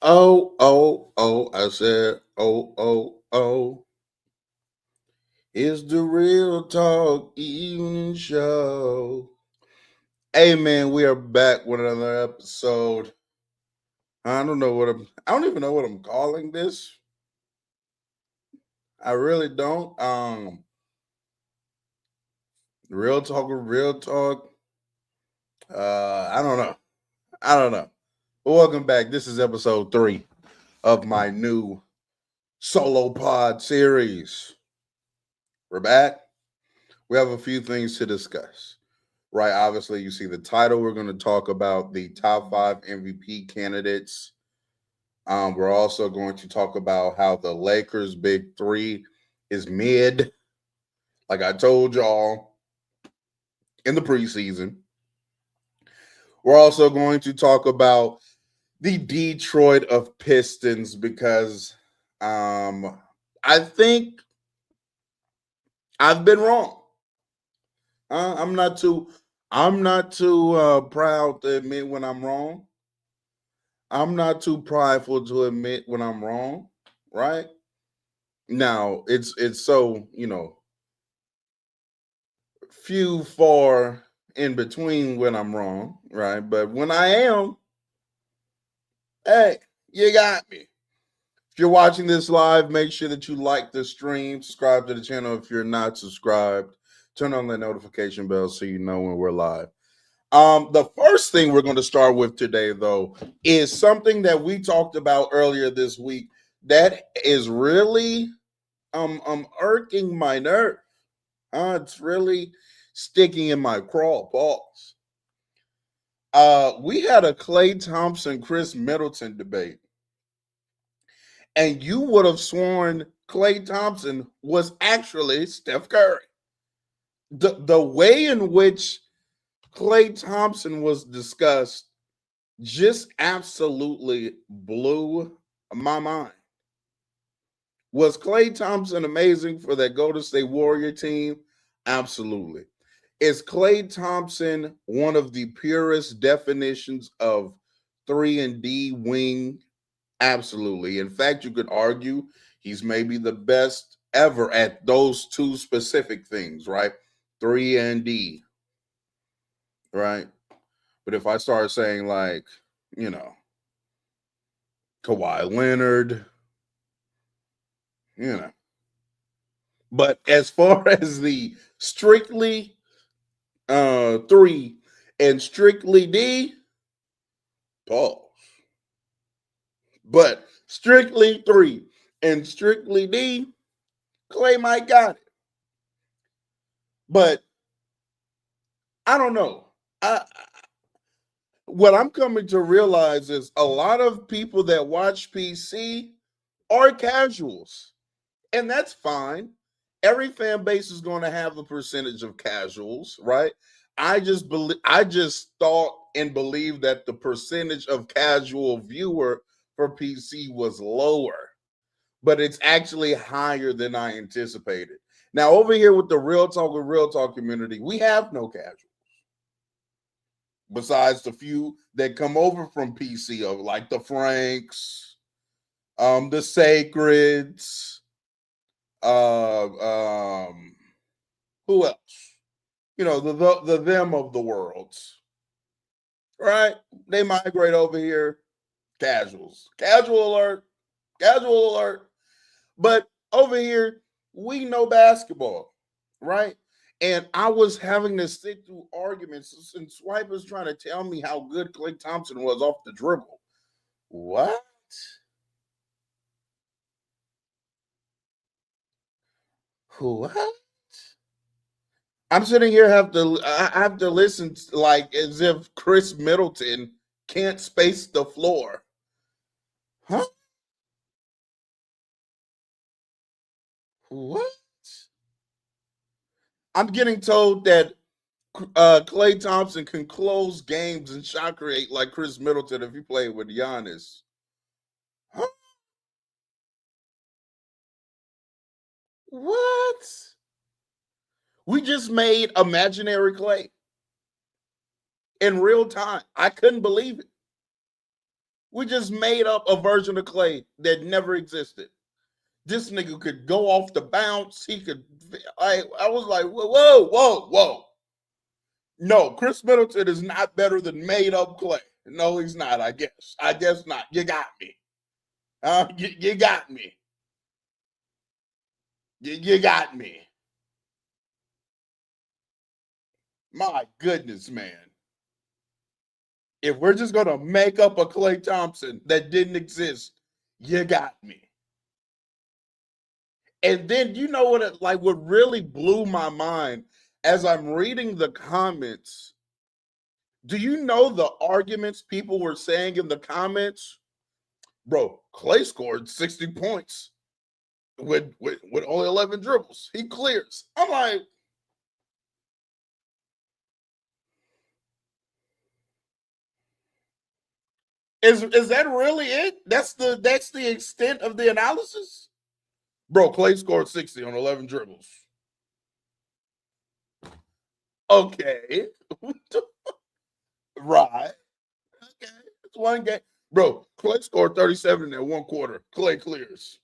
I said, it's the Real Talk Evening Show. Hey, man, we are back with another episode. I don't even know what I'm calling this. I really don't. Real Talk or Real Talk. I don't know. I don't know. But welcome back. This is episode 3 of my new solo pod series. We're back. We have a few things to discuss. Right, obviously, you see the title. We're going to talk about the top 5 MVP candidates. We're also going to talk about how the Lakers' big three is mid, like I told y'all in the preseason. We're also going to talk about the Detroit of Pistons because I think I've been wrong. I'm not too proud to admit when I'm wrong. I'm not too prideful to admit when I'm wrong, right? Now, it's so, few far in between when I'm wrong, right? But when I am, hey, you got me. If you're watching this live, make sure that you like the stream, subscribe to the channel if you're not subscribed, turn on the notification bell so you know when we're live. The first thing we're going to start with today, though, is something that we talked about earlier this week that is really irking my nerve. It's really sticking in my crawl balls. We had a Klay Thompson, Chris Middleton debate, and you would have sworn Klay Thompson was actually Steph Curry. The way in which Klay Thompson was discussed just absolutely blew my mind. Was Klay Thompson amazing for that Golden State Warrior team? Absolutely. Is Klay Thompson one of the purest definitions of 3 and D wing? Absolutely. In fact, you could argue he's maybe the best ever at those two specific things, right? 3 and D, right? But if I start saying like, you know, Kawhi Leonard, you know. But as far as the strictly 3 and strictly D, pause. But strictly 3 and strictly D, Klay might got it. But I don't know. What I'm coming to realize is a lot of people that watch PC are casuals, and that's fine. Every fan base is going to have a percentage of casuals, right? I just thought and believed that the percentage of casual viewer for PC was lower, but it's actually higher than I anticipated. Now, over here with the Real Talk community, we have no casuals besides the few that come over from PC, like the Franks, the Sacreds, who else? The them of the worlds, right? They migrate over here. Casuals, casual alert. But over here, we know basketball, right? And I was having to sit through arguments and Swipe was trying to tell me how good Klay Thompson was off the dribble. What? What? I'm sitting here I have to listen like as if Chris Middleton can't space the floor. Huh? What? I'm getting told that Klay Thompson can close games and shot create like Chris Middleton if he played with Giannis. Huh? What? We just made imaginary Klay in real time. I couldn't believe it. We just made up a version of Klay that never existed. This nigga could go off the bounce. He could. I was like, whoa, whoa, whoa. No, Chris Middleton is not better than made up Klay. No, he's not. I guess. I guess not. You got me. You got me. You got me. My goodness, man. If we're just gonna make up a Klay Thompson that didn't exist, you got me. And then you know what really blew my mind as I'm reading the comments. Do you know the arguments people were saying in the comments? Bro, Klay scored 60 points with only 11 dribbles. He clears. I'm like, is that really it? That's the extent of the analysis? Bro, Klay scored 60 on 11 dribbles. Okay. Right. Okay. It's one game. Bro, Klay scored 37 in that one quarter. Klay clears.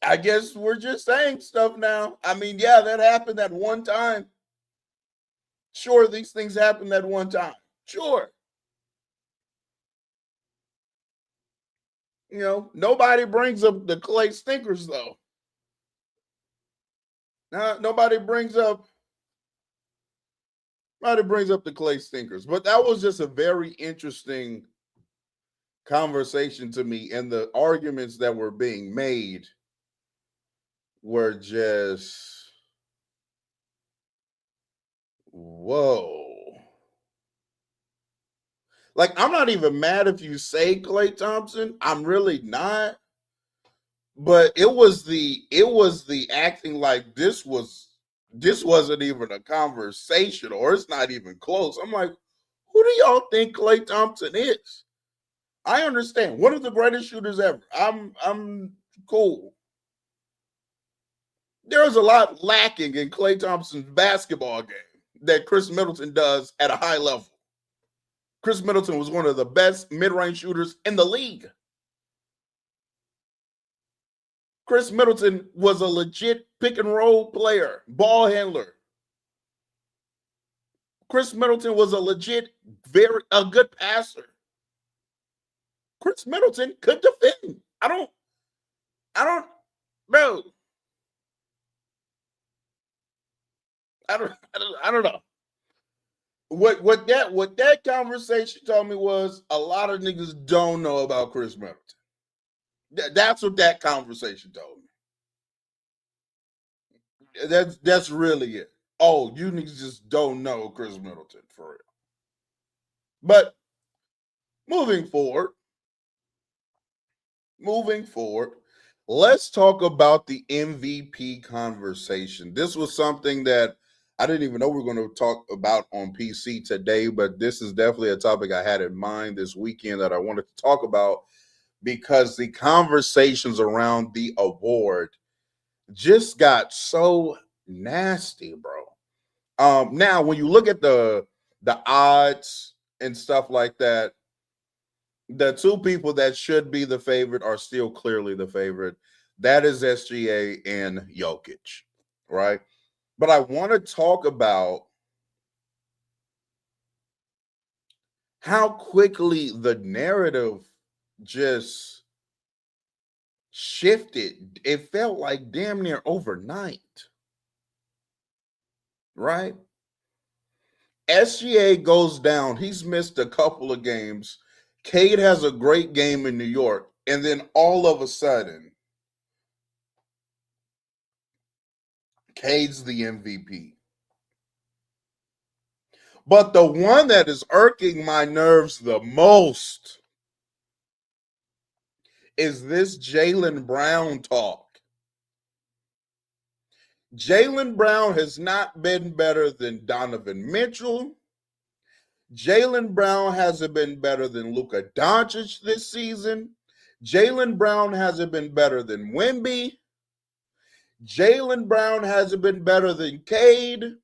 I guess we're just saying stuff now. I mean, yeah, that happened at one time. Sure, these things happened at one time. Sure. You know, nobody brings up the Klay stinkers, though. Nobody brings up the Klay stinkers. But that was just a very interesting conversation to me. And the arguments that were being made were just, whoa. Like, I'm not even mad if you say Klay Thompson. I'm really not. But it was the acting like this wasn't even a conversation, or it's not even close. I'm like, who do y'all think Klay Thompson is? I understand. One of the greatest shooters ever. I'm cool. There's a lot lacking in Klay Thompson's basketball game that Chris Middleton does at a high level. Chris Middleton was one of the best mid-range shooters in the league. Chris Middleton was a legit pick and roll player, ball handler. Chris Middleton was a legit, a good passer. Chris Middleton could defend. I don't, bro. I don't know. What that conversation told me was a lot of niggas don't know about Chris Middleton. That's what that conversation told me. That's really it. Oh, you niggas just don't know Chris Middleton for real. But moving forward, let's talk about the MVP conversation. This was something that I didn't even know we were going to talk about on PC today, but this is definitely a topic I had in mind this weekend that I wanted to talk about because the conversations around the award just got so nasty, bro. Now, when you look at the odds and stuff like that, the two people that should be the favorite are still clearly the favorite. That is SGA and Jokic, right? But I want to talk about how quickly the narrative just shifted. It felt like damn near overnight, right? SGA goes down. He's missed a couple of games. Cade has a great game in New York. And then all of a sudden, Cade's the MVP. But the one that is irking my nerves the most is this Jaylen Brown talk. Jaylen Brown has not been better than Donovan Mitchell. Jaylen Brown hasn't been better than Luka Doncic this season. Jaylen Brown hasn't been better than Wemby. Jaylen Brown hasn't been better than Cade.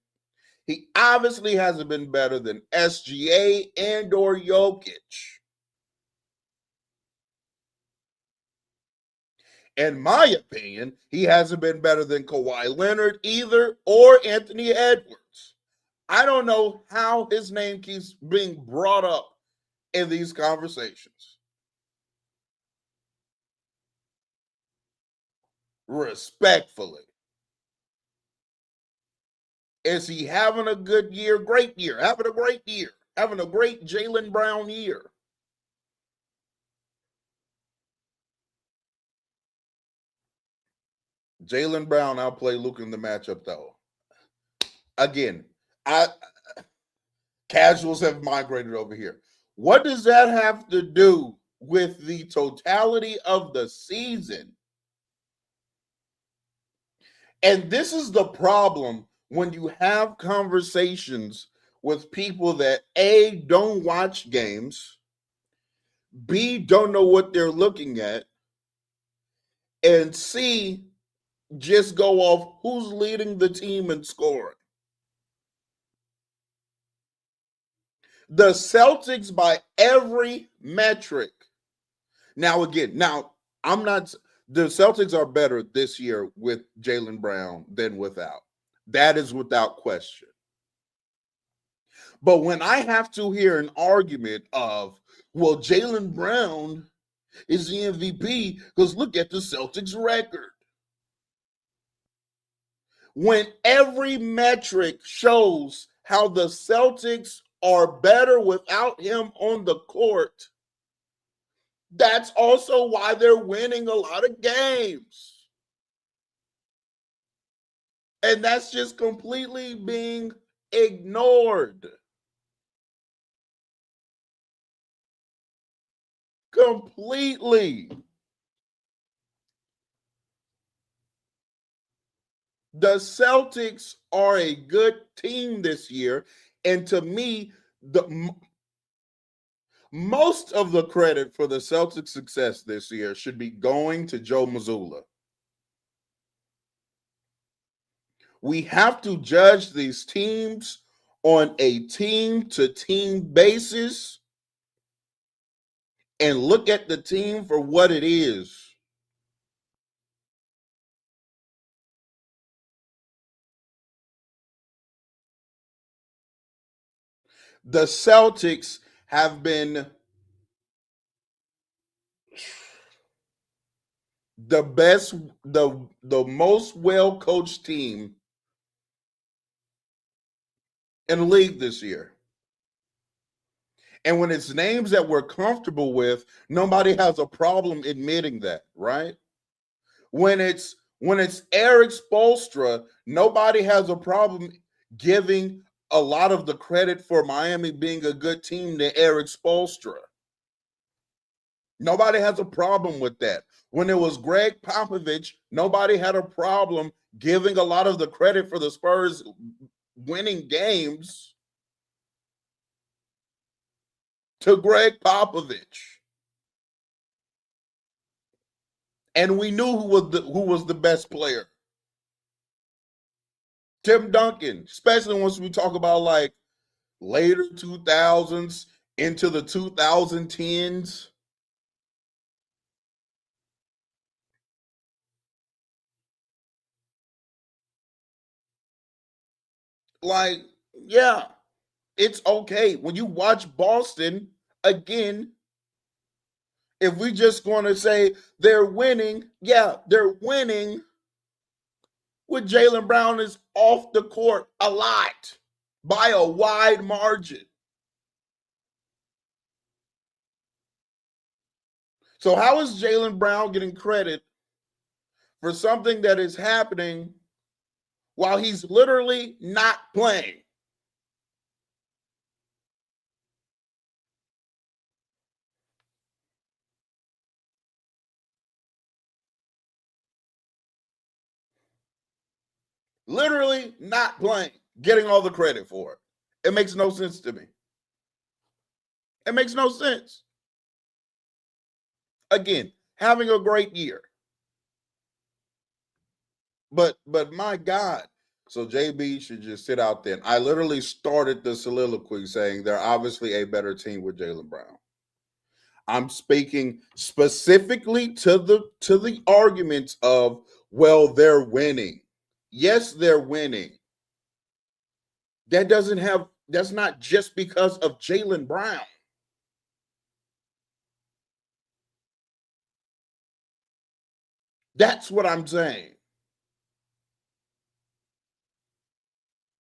He obviously hasn't been better than SGA and or Jokic. In my opinion, he hasn't been better than Kawhi Leonard either or Anthony Edwards. I don't know how his name keeps being brought up in these conversations. Respectfully. Is he having a good year? Great year. Having a great year. Having a great Jaylen Brown year. Jaylen Brown outplayed Luka in the matchup, though. Again, casuals have migrated over here. What does that have to do with the totality of the season? And this is the problem when you have conversations with people that A, don't watch games, B, don't know what they're looking at, and C, just go off who's leading the team in scoring. The Celtics, by every metric. Now, again, I'm not, the Celtics are better this year with Jaylen Brown than without. That is without question. But when I have to hear an argument of, well, Jaylen Brown is the MVP because look at the Celtics record. When every metric shows how the Celtics are better without him on the court, that's also why they're winning a lot of games. And that's just completely being ignored. Completely. The Celtics are a good team this year. And to me, most of the credit for the Celtics' success this year should be going to Joe Mazzulla. We have to judge these teams on a team-to-team basis and look at the team for what it is. The Celtics have been the best, the most well-coached team in the league this year. And when it's names that we're comfortable with, nobody has a problem admitting that, right? When it's Eric Spoelstra, nobody has a problem giving a lot of the credit for Miami being a good team to Eric Spoelstra. Nobody has a problem with that. When it was Greg Popovich, nobody had a problem giving a lot of the credit for the Spurs winning games to Greg Popovich. And we knew who was the best player. Tim Duncan, especially once we talk about like later 2000s into the 2010s. Like, yeah, it's okay. When you watch Boston, again, if we just going to say they're winning, yeah, they're winning with Jaylen Brown is off the court a lot by a wide margin. So how is Jaylen Brown getting credit for something that is happening while he's literally not playing? Literally not playing, getting all the credit for it. It makes no sense to me. It makes no sense. Again, having a great year. But my God, So JB should just sit out there. I literally started the soliloquy saying they're obviously a better team with Jaylen Brown. I'm speaking specifically to the arguments of, well, they're winning. Yes, they're winning. That's not just because of Jaylen Brown. That's what I'm saying.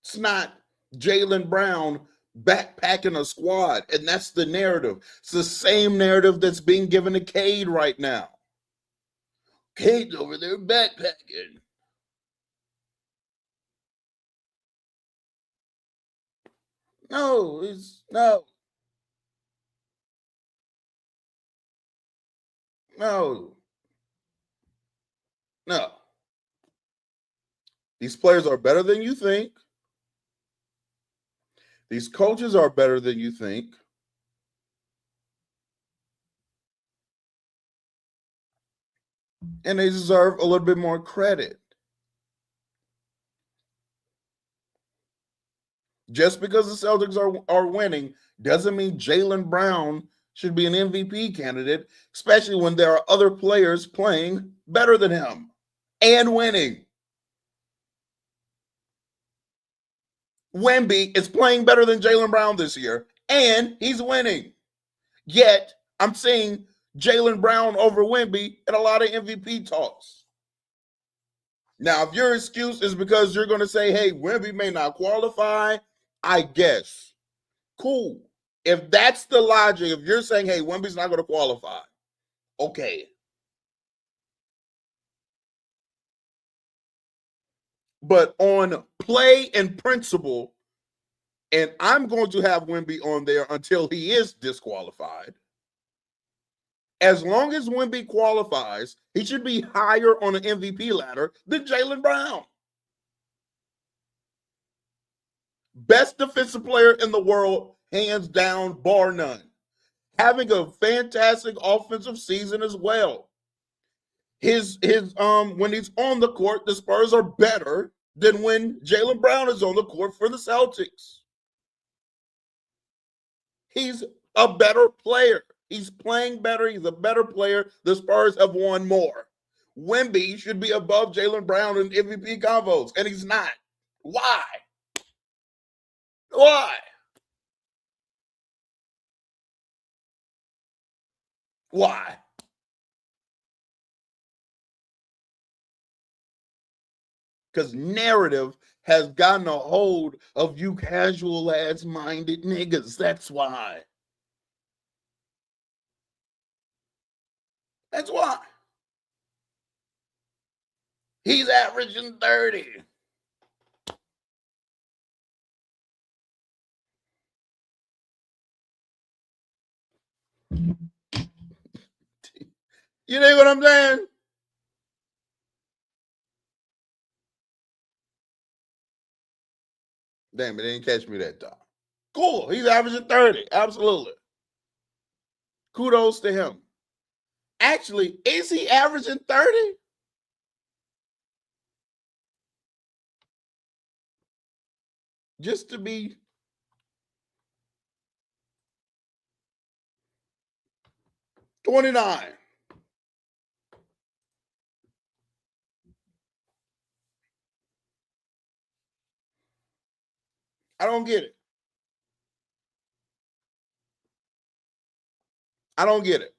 It's not Jaylen Brown backpacking a squad, and that's the narrative. It's the same narrative that's being given to Cade right now. Cade's over there backpacking. No, it's no, no. These players are better than you think. These coaches are better than you think. And they deserve a little bit more credit. Just because the Celtics are winning doesn't mean Jaylen Brown should be an MVP candidate, especially when there are other players playing better than him and winning. Wemby is playing better than Jaylen Brown this year, and he's winning. Yet, I'm seeing Jaylen Brown over Wemby in a lot of MVP talks. Now, if your excuse is because you're going to say, hey, Wemby may not qualify, I guess. Cool. If that's the logic, if you're saying, hey, Wemby's not going to qualify, okay. But on play and principle, and I'm going to have Wemby on there until he is disqualified. As long as Wemby qualifies, he should be higher on the MVP ladder than Jaylen Brown. Best defensive player in the world, hands down, bar none. Having a fantastic offensive season as well. His when he's on the court, the Spurs are better than when Jaylen Brown is on the court for the Celtics. He's a better player. He's playing better. He's a better player. The Spurs have won more. Wemby should be above Jaylen Brown in MVP convos, and he's not. Why? Why? Why? Because narrative has gotten a hold of you casual ass minded niggas. That's why. That's why. He's averaging 30. You know what I'm saying? Damn, it didn't catch me that time. Cool. He's averaging 30. Absolutely. Kudos to him. Actually, is he averaging 30? Just to be 29. I don't get it. I don't get it.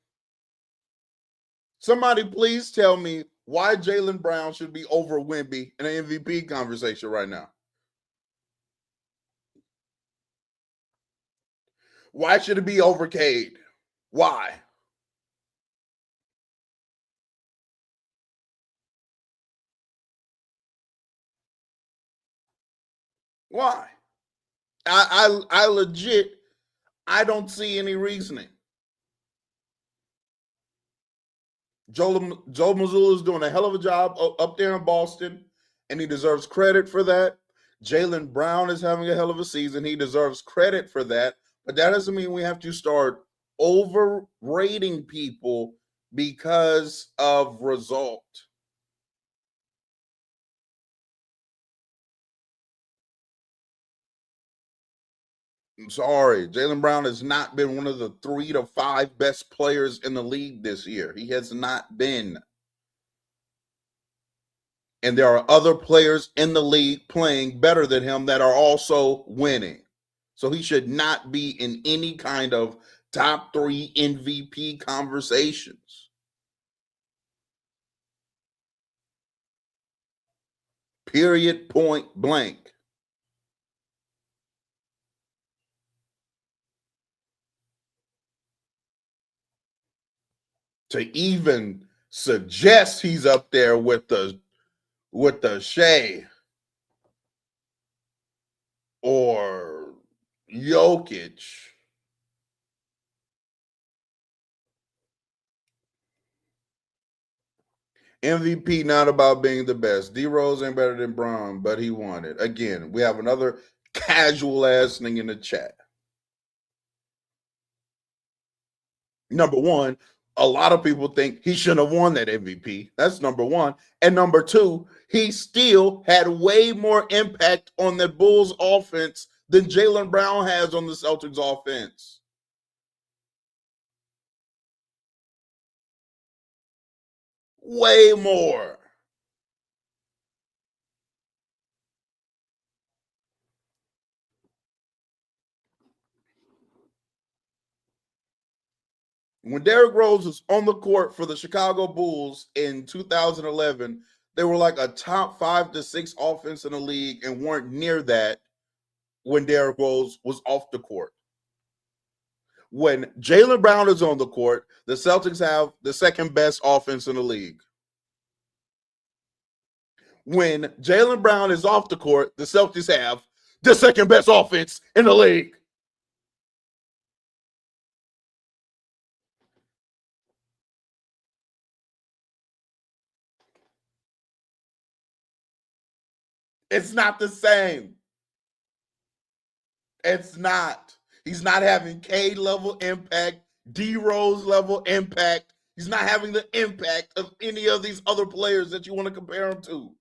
Somebody please tell me why Jaylen Brown should be over Wemby in an MVP conversation right now. Why should it be over Cade? Why? Why? I legit, I don't see any reasoning. Joe Mazzulla is doing a hell of a job up there in Boston, and he deserves credit for that. Jaylen Brown is having a hell of a season. He deserves credit for that. But that doesn't mean we have to start overrating people because of result. I'm sorry. Jaylen Brown has not been one of the 3 to 5 best players in the league this year. He has not been. And there are other players in the league playing better than him that are also winning. So he should not be in any kind of top 3 MVP conversations. Period, point blank. To even suggest he's up there with the Shea or Jokic. MVP not about being the best. D Rose ain't better than Braun, but he won it. Again, we have another casual ass thing in the chat. Number one, a lot of people think he shouldn't have won that MVP. That's number one. And number two, he still had way more impact on the Bulls offense than Jaylen Brown has on the Celtics offense. Way more. When Derrick Rose was on the court for the Chicago Bulls in 2011, they were like a top 5 to 6 offense in the league and weren't near that when Derrick Rose was off the court. When Jaylen Brown is on the court, the Celtics have the second best offense in the league. When Jaylen Brown is off the court, the Celtics have the second best offense in the league. It's not the same. It's not. He's not having K level impact, D Rose level impact. He's not having the impact of any of these other players that you want to compare him to.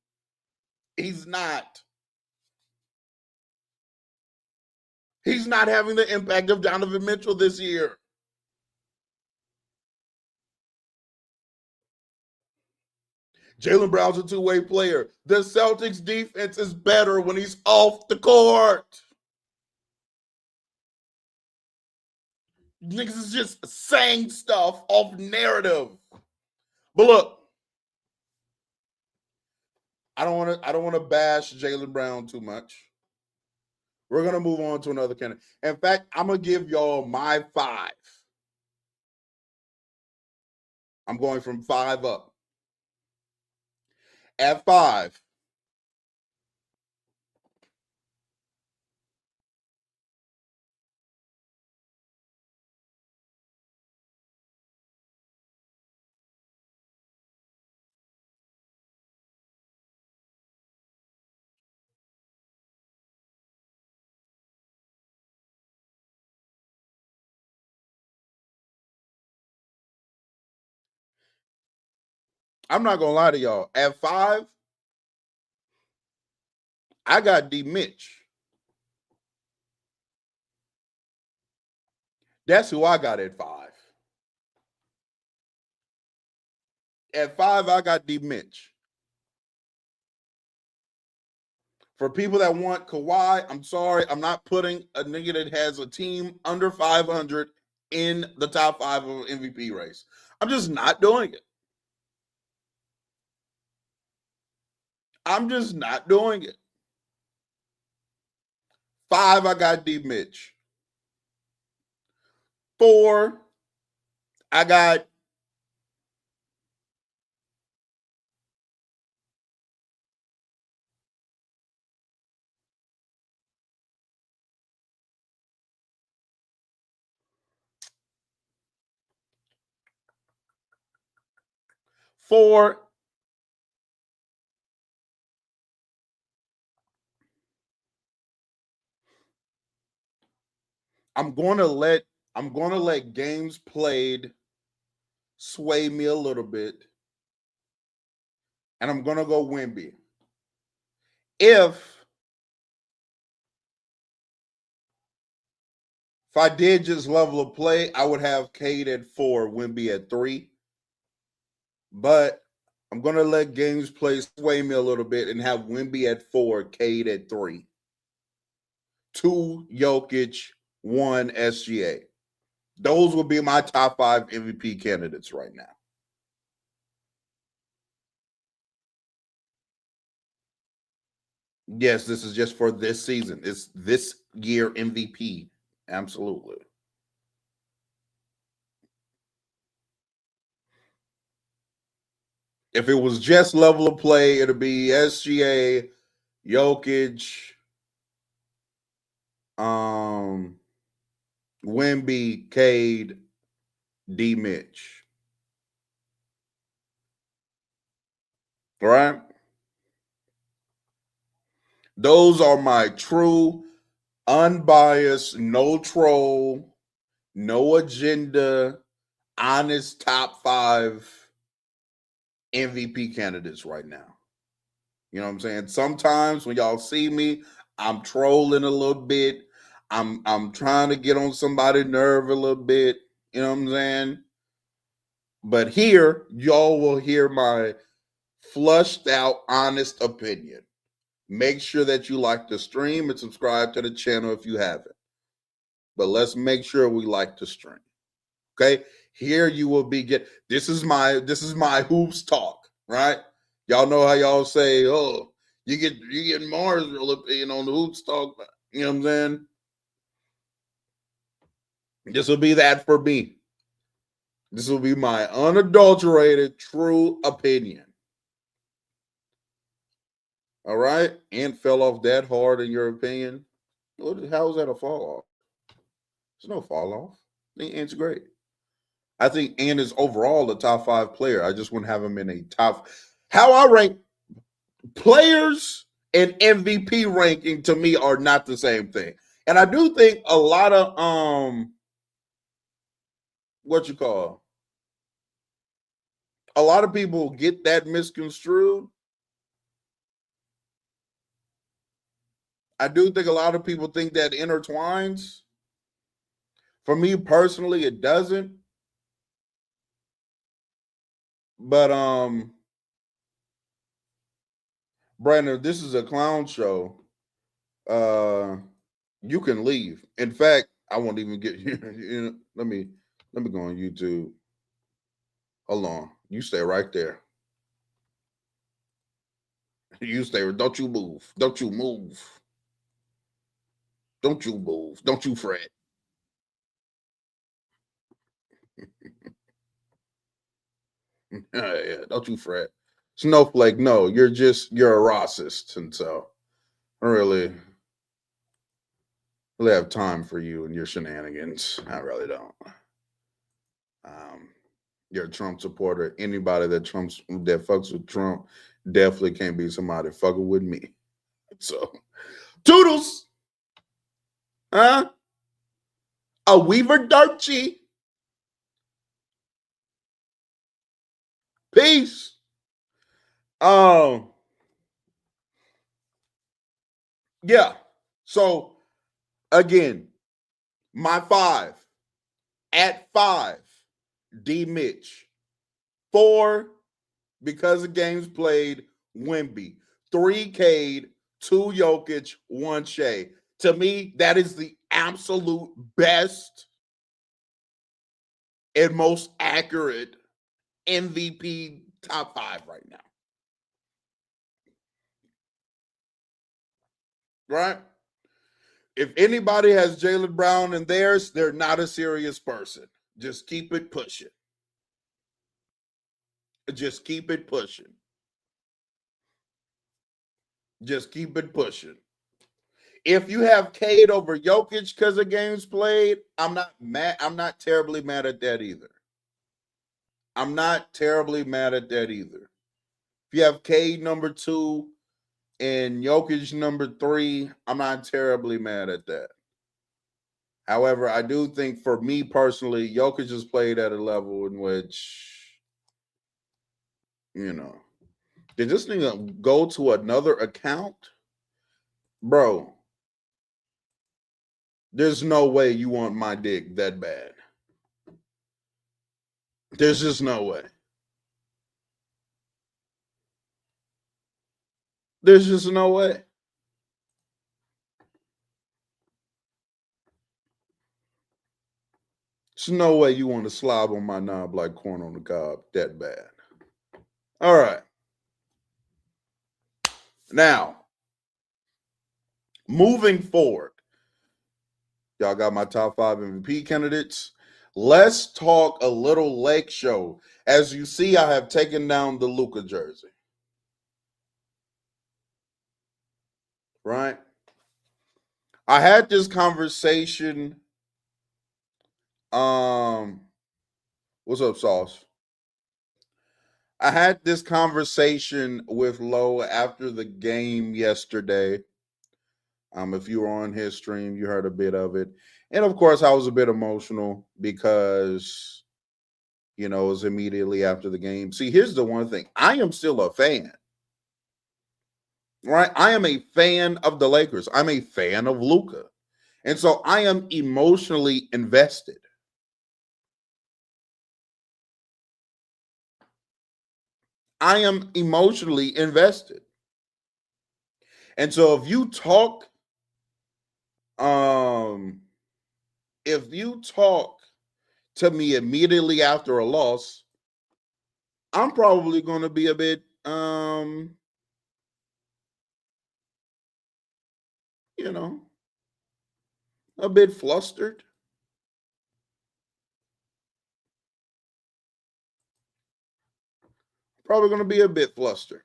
He's not. He's not having the impact of Donovan Mitchell this year. Jaylen Brown's a two-way player. The Celtics defense is better when he's off the court. Niggas is just saying stuff off narrative. But look, I don't want to bash Jaylen Brown too much. We're gonna move on to another candidate. In fact, I'm gonna give y'all my 5. I'm going from 5 up. At 5, I'm not gonna lie to y'all. At 5, I got D Mitch. That's who I got at 5. At 5, I got D Mitch. For people that want Kawhi, I'm sorry, I'm not putting a nigga that has a team under 500 in the top 5 of an MVP race. I'm just not doing it. I'm just not doing it. 5, I got D Mitch. 4, I got four. I'm gonna let games played sway me a little bit, and I'm gonna go Wemby. If If I did just level of play, I would have Cade at 4, Wemby at 3. But I'm going to let games play sway me a little bit and have Wemby at 4, Cade at 3. 2, Jokic, 1, SGA. Those would be my top 5 MVP candidates right now. Yes, this is just for this season. It's this year MVP. Absolutely. If it was just level of play, it'd be SGA, Jokic, Wemby, Cade, D Mitch. Right? Those are my true, unbiased, no troll, no agenda, honest top 5 MVP candidates right now. You know what I'm saying? Sometimes when y'all see me, I'm trolling a little bit. I'm trying to get on somebody's nerve a little bit. You know what I'm saying? But here, y'all will hear my flushed out, honest opinion. Make sure that you like the stream and subscribe to the channel if you haven't. But let's make sure we like the stream. Okay? Here you will be this is my hoops talk, right? Y'all know how y'all say, oh, you get Mars real opinion on the hoops talk. You know what I'm saying? This will be that for me. This will be my unadulterated, true opinion. All right? Ant fell off that hard in your opinion. How is that a fall off? There's no fall off. I think Ant's great. I think Ant is overall a top 5 player. I just wouldn't have him in a top. How I rank players and MVP ranking to me are not the same thing. And I do think a lot of what you call a lot of people get that misconstrued. I do think a lot of people think that intertwines. For me personally, it doesn't. But Brandon, this is a clown show. You can leave. In fact, I won't even get you. Let me go on YouTube. Hold on. You stay right there. You stay. Don't you move. Don't you move. Don't you move. Don't you fret. Yeah, don't you fret. Snowflake, no, you're a Rossist. And so I really have time for you and your shenanigans. I really don't. You're a Trump supporter. Anybody that fucks with Trump definitely can't be somebody fucking with me. So, toodles, huh? A Weaver Darchie. Peace. Yeah. So again, my 5 at 5, D Mitch. 4, because of games played, Wemby. 3, Cade. 2, Jokic. 1, Shea. To me, that is the absolute best and most accurate MVP top 5 right now. Right? If anybody has Jaylen Brown in theirs, they're not a serious person. Just keep it pushing. Just keep it pushing. Just keep it pushing. If you have Cade over Jokic because of games played, I'm not mad. I'm not terribly mad at that either. I'm not terribly mad at that either. If you have Cade number 2 and Jokic number 3, I'm not terribly mad at that. However, I do think for me personally, Jokic has played at a level in which, did this nigga go to another account? Bro, There's no way you want my dick that bad. There's just no way. There's just no way. There's no way you want to slob on my knob like corn on the cob that bad. All right. Now, moving forward, y'all got my top 5 MVP candidates. Let's talk a little Lake Show. As you see, I have taken down the Luka jersey. Right? I had this conversation. What's up, Sauce? I had this conversation with Lo after the game yesterday. If you were on his stream, you heard a bit of it. And of course, I was a bit emotional because, it was immediately after the game. See, here's the one thing. I am still a fan. Right? I am a fan of the Lakers. I'm a fan of Luka. And so I am emotionally invested. I am emotionally invested. And so if you talk to me immediately after a loss, I'm probably going to be a bit a bit flustered. Probably going to be a bit flustered.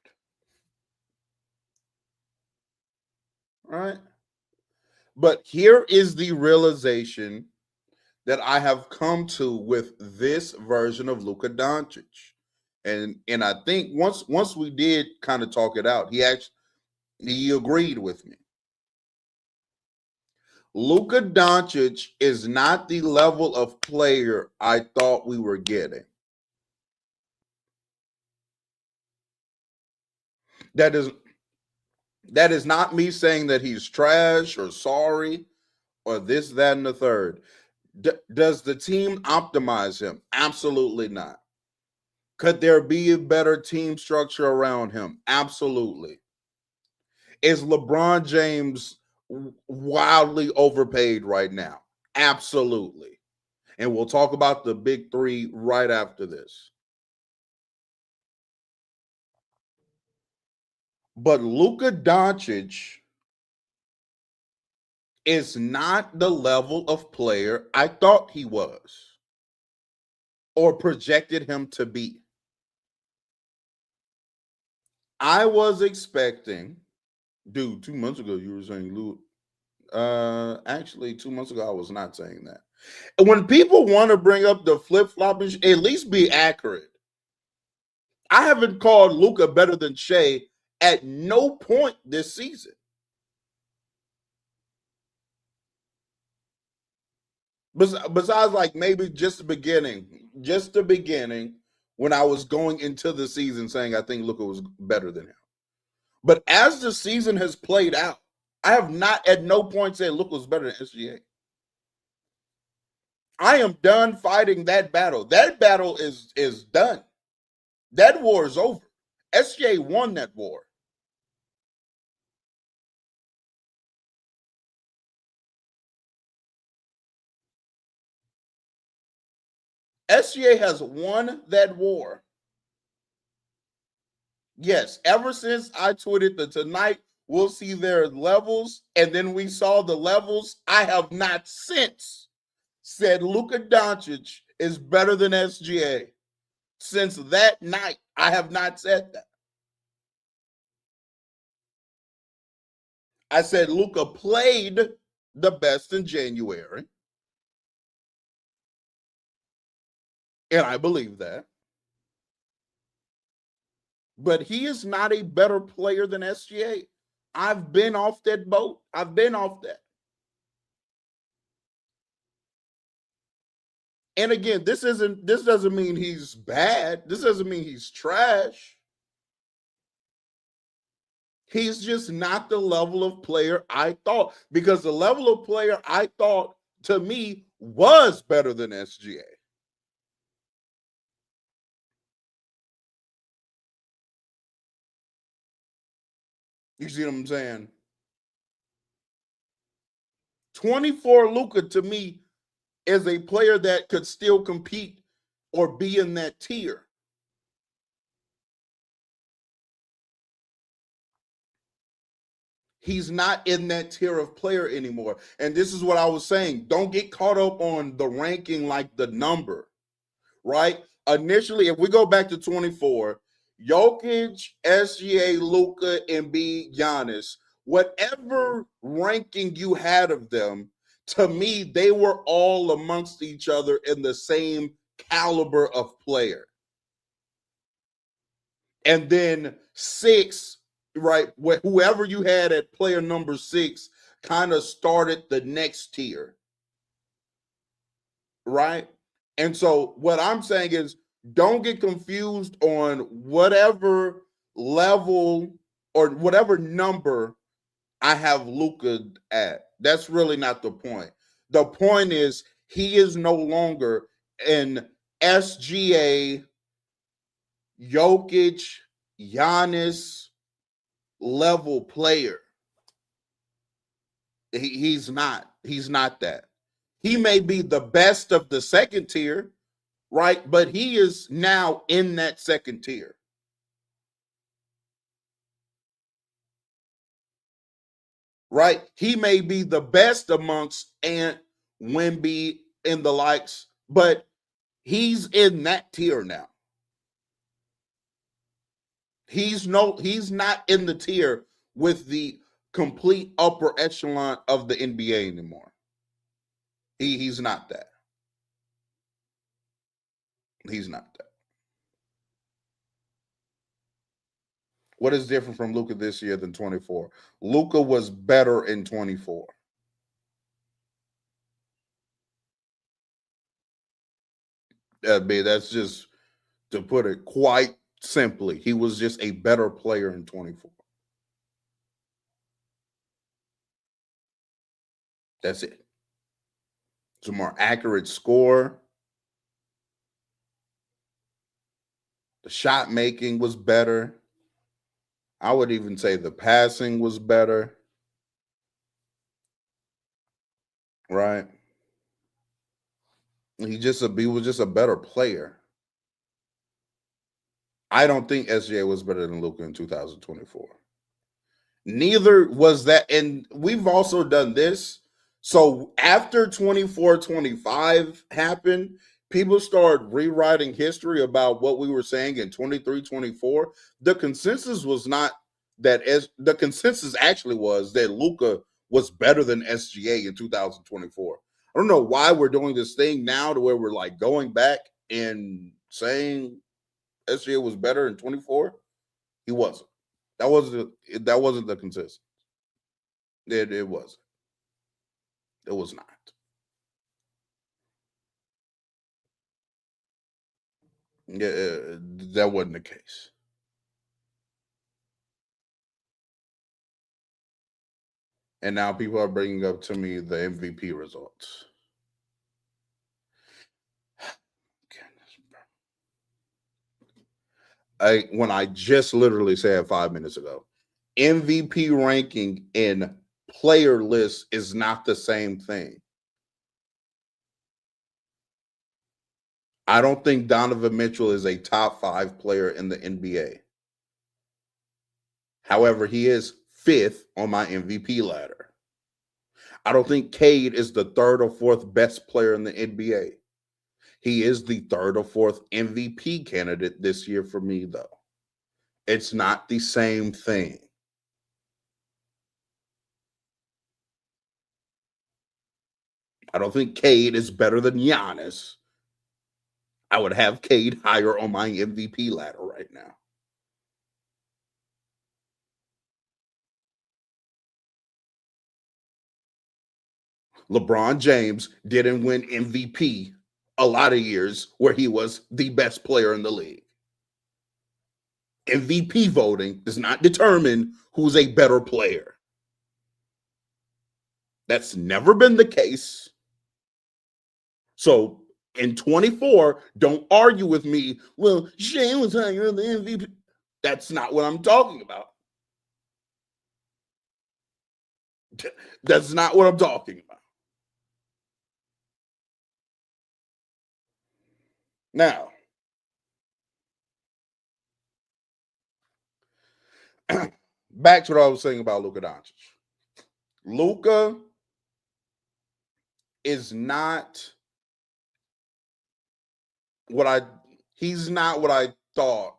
Right? But here is the realization that I have come to with this version of Luka Doncic. And I think once we did kind of talk it out, he agreed with me. Luka Doncic is not the level of player I thought we were getting. That is not me saying that he's trash or sorry or this, that, and the third. Does the team optimize him? Absolutely not. Could there be a better team structure around him? Absolutely. Is LeBron James wildly overpaid right now? Absolutely. And we'll talk about the big three right after this. But Luka Doncic is not the level of player I thought he was or projected him to be. I was expecting, dude, 2 months ago you were saying Luka. Actually, 2 months ago I was not saying that. And when people want to bring up the flip-flopping, at least be accurate. I haven't called Luka better than Shea at no point this season. Besides, like maybe just the beginning when I was going into the season saying I think Luka was better than him. But as the season has played out, I have not at no point said Luka was better than SGA. I am done fighting that battle. That battle is done. That war is over. SGA won that war. SGA has won that war. Yes, ever since I tweeted that tonight we'll see their levels, and then we saw the levels, I have not since said Luka Doncic is better than SGA. Since that night, I have not said that. I said Luka played the best in January. And I believe that. But he is not a better player than SGA. I've been off that boat. I've been off that. And again, this doesn't mean he's bad. This doesn't mean he's trash. He's just not the level of player I thought, because the level of player I thought to me was better than SGA. You see what I'm saying? 24 Luka to me is a player that could still compete or be in that tier. He's not in that tier of player anymore. And this is what I was saying. Don't get caught up on the ranking like the number, right? Initially, if we go back to 24, Jokic, SGA, Luka, Embiid, Giannis, whatever ranking you had of them, to me, they were all amongst each other in the same caliber of player. And then 6, right? Whoever you had at player number 6 kind of started the next tier, right? And so what I'm saying is, don't get confused on whatever level or whatever number I have Luka at. That's really not the point. The point is, he is no longer an SGA, Jokic, Giannis level player. He's not. He's not that. He may be the best of the second tier, right? But he is now in that second tier. Right? He may be the best amongst Ant, Wemby, and the likes, but he's in that tier now. He's not in the tier with the complete upper echelon of the NBA anymore. He's not that. He's not that. What is different from Luka this year than 24? Luka was better in 24. That's just to put it quite simply. He was just a better player in 24. That's it. It's a more accurate score. The shot making was better. I would even say the passing was better. Right? He was just a better player. I don't think SGA was better than Luka in 2024. Neither was that. And we've also done this. So after 24-25 happened, people started rewriting history about what we were saying in 23-24. The consensus was not that the consensus actually was that Luka was better than SGA in 2024. I don't know why we're doing this thing now to where we're like going back and saying SGA was better in 24. He wasn't. That wasn't the consensus. It wasn't. It was not. Yeah, that wasn't the case. And now people are bringing up to me the MVP results. When I just literally said 5 minutes ago, MVP ranking in player list is not the same thing. I don't think Donovan Mitchell is a top 5 player in the NBA. However, he is 5th on my MVP ladder. I don't think Cade is the 3rd or 4th best player in the NBA. He is the 3rd or 4th MVP candidate this year for me, though. It's not the same thing. I don't think Cade is better than Giannis. I would have Cade higher on my MVP ladder right now. LeBron James didn't win MVP a lot of years where he was the best player in the league. MVP voting does not determine who's a better player. That's never been the case. So in 24, don't argue with me. Well, Shane was higher on the MVP. That's not what I'm talking about. That's not what I'm talking about. Now, back to what I was saying about Luka Doncic. Luka is not what I he's not what I thought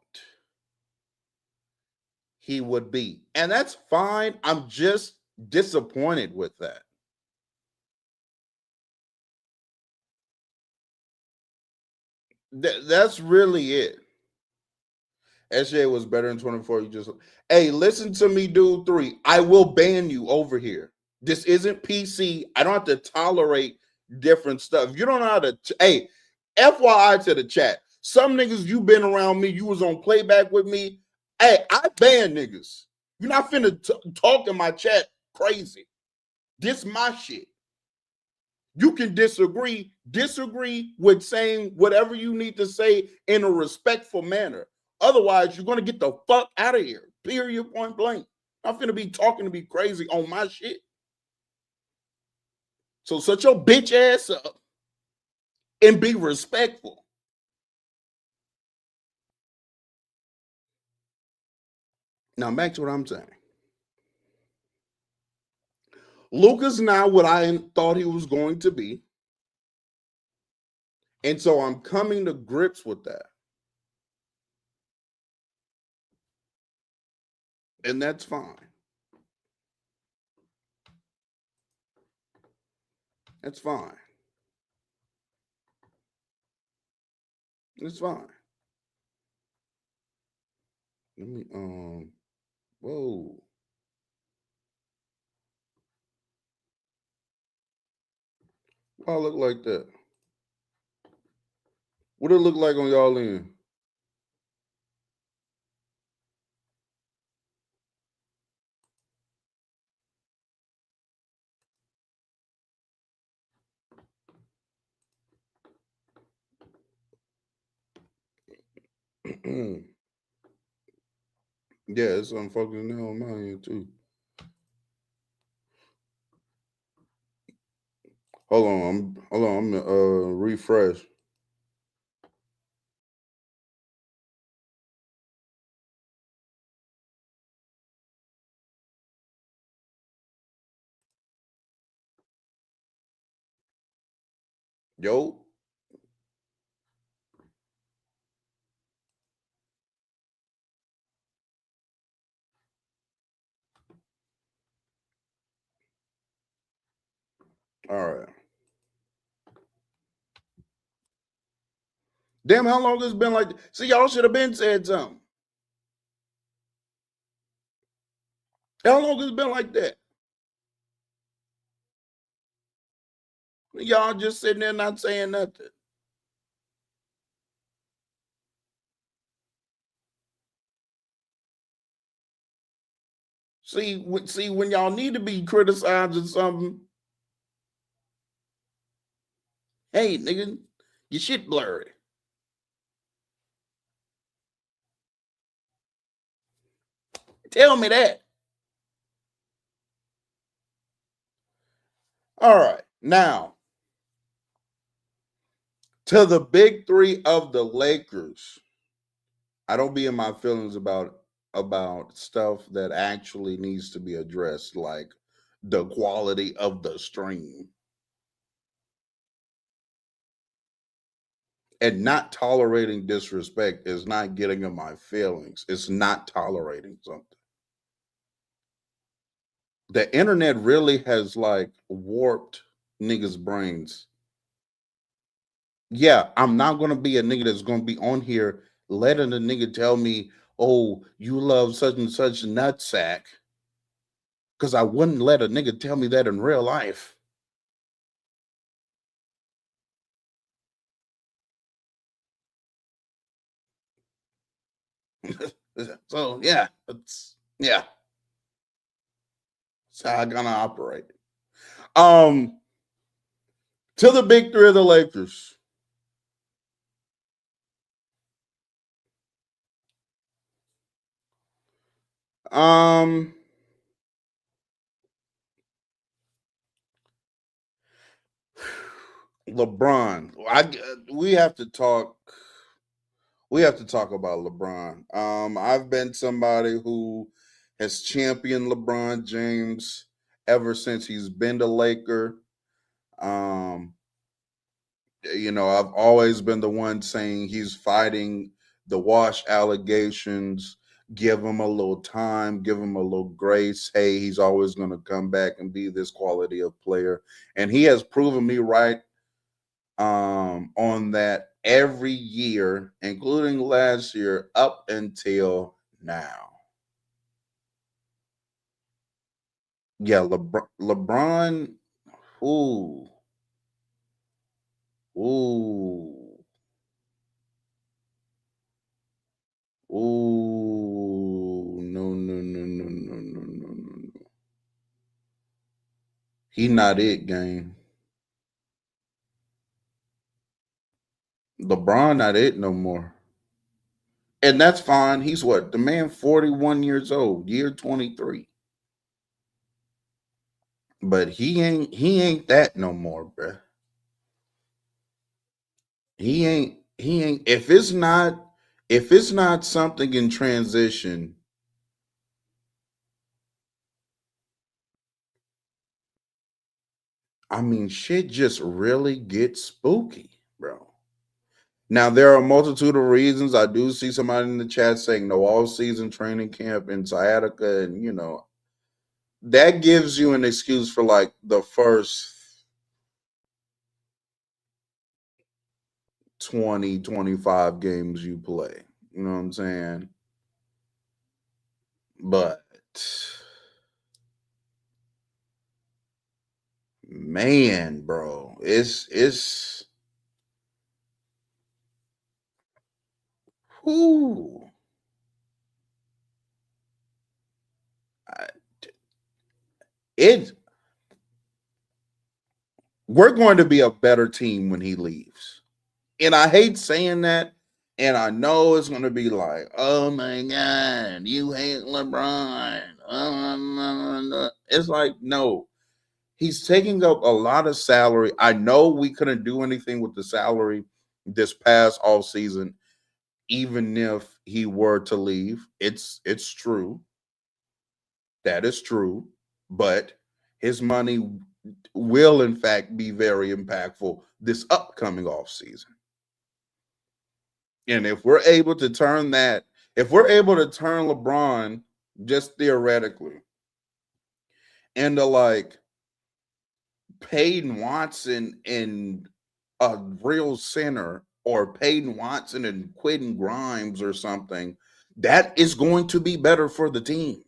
he would be. And that's fine. I'm just disappointed with that. That's really it. SJ was better in 24. You just hey, listen to me, dude. 3. I will ban you over here. This isn't PC. I don't have to tolerate different stuff. You don't know how to hey, FYI to the chat. Some niggas you been around me, you was on playback with me. Hey, I ban niggas. You're not finna talk in my chat crazy. This my shit. You can disagree with saying whatever you need to say in a respectful manner. Otherwise, you're going to get the fuck out of here. Period, point blank. I'm finna be talking to be crazy on my shit. So shut your bitch ass up and be respectful. Now, back to what I'm saying. Luka's not what I thought he was going to be. And so I'm coming to grips with that. And that's fine. That's fine. It's fine. Let me whoa. Why I look like that? What it look like on y'all end? Yeah, it's something focusing now on my end too. I'm gonna refresh. Yo. All right. Damn, how long has it been like that? See, y'all should have been said something. How long has it been like that? Y'all just sitting there not saying nothing. See, when y'all need to be criticizing something, hey, nigga, your shit blurry. Tell me that. All right. Now, to the big 3 of the Lakers, I don't be in my feelings about stuff that actually needs to be addressed, like the quality of the stream. And not tolerating disrespect is not getting in my feelings. It's not tolerating something. The internet really has like warped niggas' brains. Yeah, I'm not gonna be a nigga that's gonna be on here letting a nigga tell me, oh, you love such and such nutsack. Cause I wouldn't let a nigga tell me that in real life. So yeah, yeah, that's how I'm gonna operate. Um, to the big three of the Lakers. Um, LeBron. We have to talk. We have to talk about LeBron. I've been somebody who has championed LeBron James ever since he's been the Laker. Um, I've always been the one saying he's fighting the wash allegations. Give him a little time, give him a little grace. Hey, he's always going to come back and be this quality of player. And he has proven me right on that every year, including last year, up until now. Yeah, LeBron, ooh, ooh, ooh, no, no, no, no, no, no, no, no, no. He not it, gang. LeBron not it no more. And that's fine. He's what? The man 41 years old, year 23. But he ain't that no more, bruh. He ain't if it's not something in transition. I mean, shit just really gets spooky, bro. Now there are a multitude of reasons. I do see somebody in the chat saying no all season training camp in sciatica, and that gives you an excuse for like the first 20, 25 games you play. You know what I'm saying? But man, bro, it's whoo. I- It we're going to be a better team when he leaves. And I hate saying that. And I know it's going to be like, oh my God, you hate LeBron. It's like, no, he's taking up a lot of salary. I know we couldn't do anything with the salary this past all season, even if he were to leave. It's true. That is true. But his money will in fact be very impactful this upcoming off season. And if we're able to turn LeBron just theoretically into like Peyton Watson and a real center, or Peyton Watson and Quentin Grimes or something, that is going to be better for the team.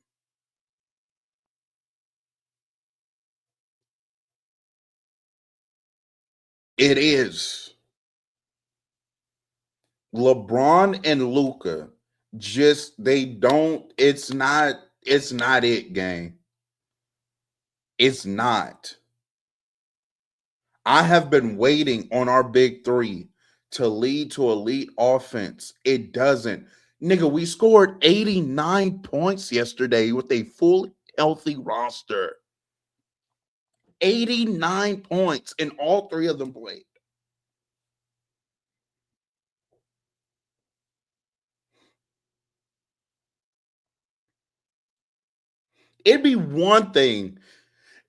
It is. LeBron and Luka just they don't it's not it, gang. It's not. I have been waiting on our big three to lead to elite offense. It doesn't. Nigga, we scored 89 points yesterday with a full healthy roster. 89 points, and all three of them played. It'd be one thing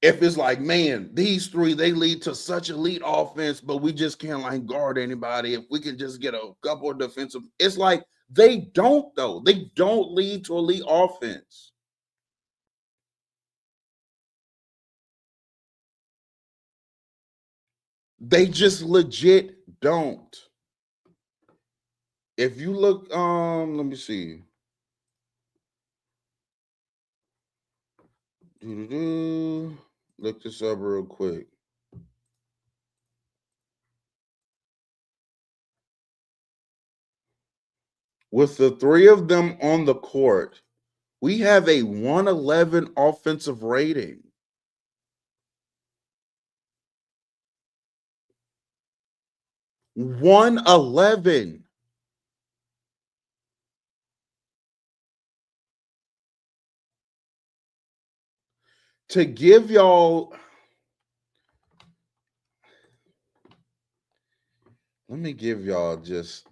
if it's like, man, these three, they lead to such elite offense, but we just can't like guard anybody. If we can just get a couple of defensive, it's like they don't though. They don't lead to elite offense. They just legit don't. If you look, let me see. Doo-doo-doo. Look this up real quick. With the three of them on the court, we have a 111 offensive rating. 111. To give y'all, let me give y'all just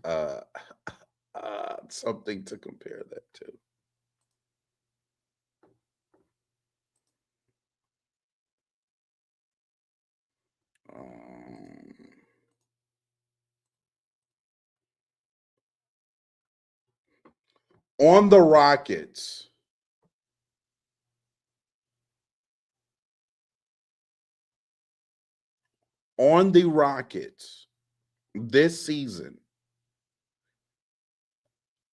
something to compare that to. On the Rockets, this season,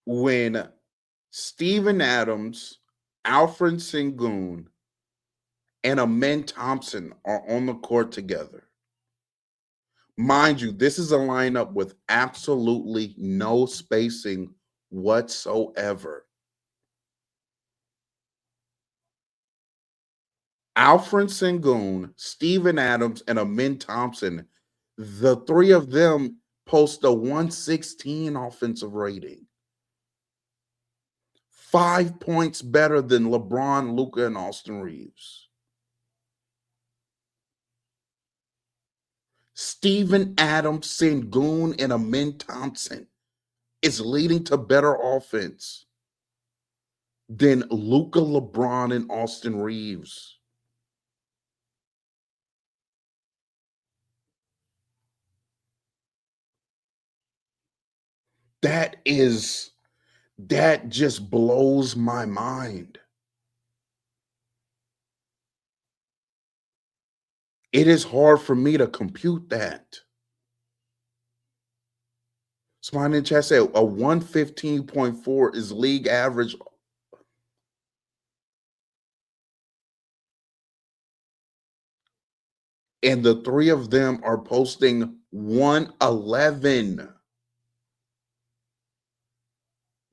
when Steven Adams, Alfred Sengun, and Amen Thompson are on the court together. Mind you, this is a lineup with absolutely no spacing whatsoever. Alfred Sengun, Steven Adams, and Amen Thompson, the three of them post a 116 offensive rating. 5 points better than LeBron, Luka, and Austin Reaves. Steven Adams, Sengun, and Amen Thompson is leading to better offense than Luka, LeBron, and Austin Reaves. That just blows my mind. It is hard for me to compute that. Somebody in chat said a 115.4 is league average. And the three of them are posting 111.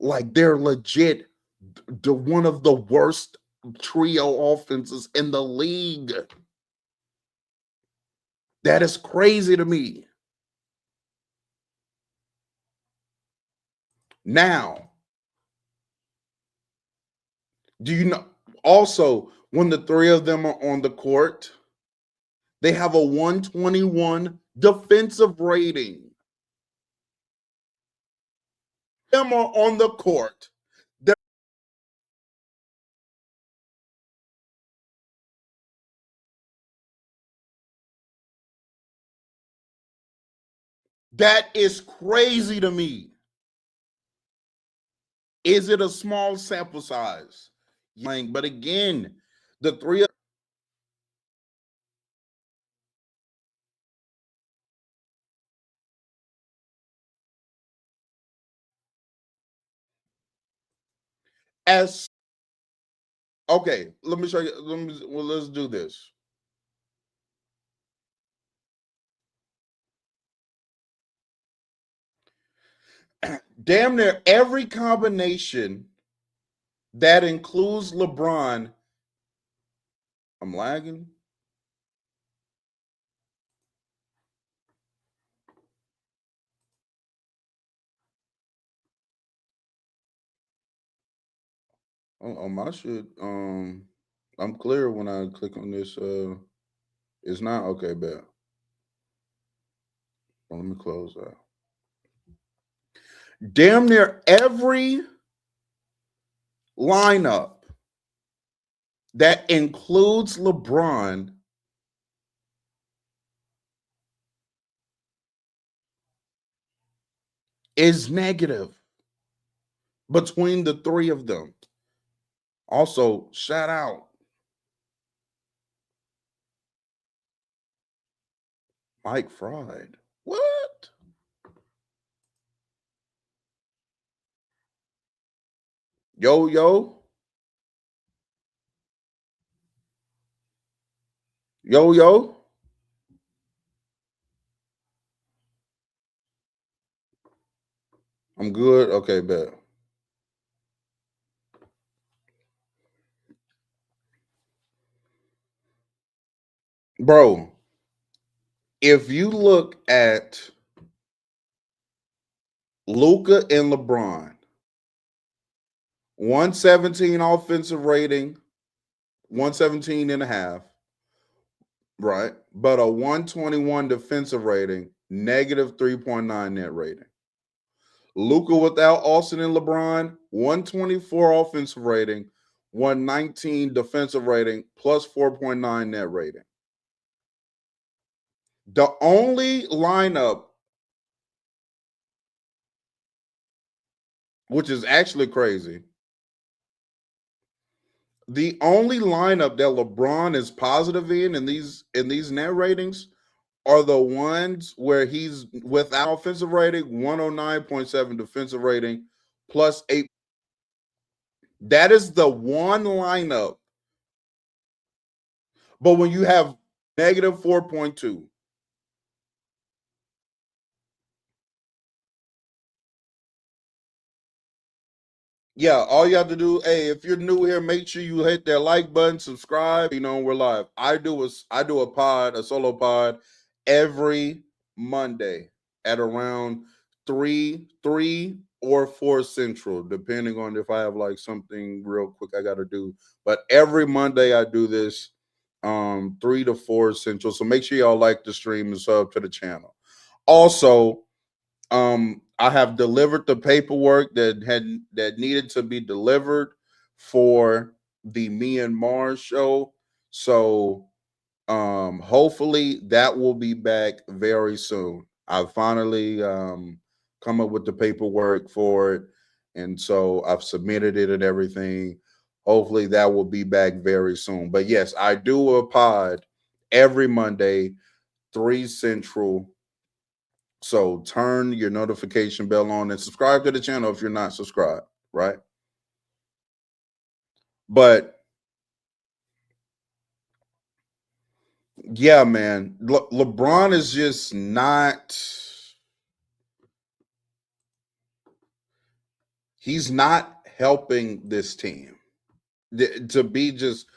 Like they're legit one of the worst trio offenses in the league. That is crazy to me. Now, do you know also when the three of them are on the court, they have a 121 defensive rating. Them are on the court. That is crazy to me. Is it a small sample size? But again, the three of as okay, let me show you. Let's do this. Damn near every combination that includes LeBron. I'm lagging. On my shit, I'm clear when I click on this. It's not okay, bet. Well, let me close that. Damn near every lineup that includes LeBron is negative between the three of them. Also, shout out Mike Fried. What? Yo, yo. Yo, yo. I'm good. Okay, bet. bro, if you look at Luka and LeBron, 117 offensive rating, 117 and a half, right? But a 121 defensive rating, negative 3.9 net rating. Luka without Austin and LeBron, 124 offensive rating, 119 defensive rating, plus 4.9 net rating. The only lineup, which is actually crazy, the only lineup that LeBron is positive in these net ratings are the ones where he's without offensive rating, 109.7 defensive rating, plus 8. That is the one lineup. But when you have negative 4.2, yeah, all you have to do, hey, if you're new here, make sure you hit that like button, subscribe. You know, we're live. I do a solo pod every Monday at around three or four central, depending on if I have like something real quick I gotta do. But every Monday I do this 3 to 4 central. So make sure y'all like the stream and sub to the channel. Also, I have delivered the paperwork that needed to be delivered for the Me and Mars show. So hopefully that will be back very soon. I finally come up with the paperwork for it, and so I've submitted it and everything. Hopefully that will be back very soon. But yes, I do a pod every Monday, 3 Central. So turn your notification bell on and subscribe to the channel if you're not subscribed, right? But yeah, man, LeBron is just not. He's not helping this team. To be just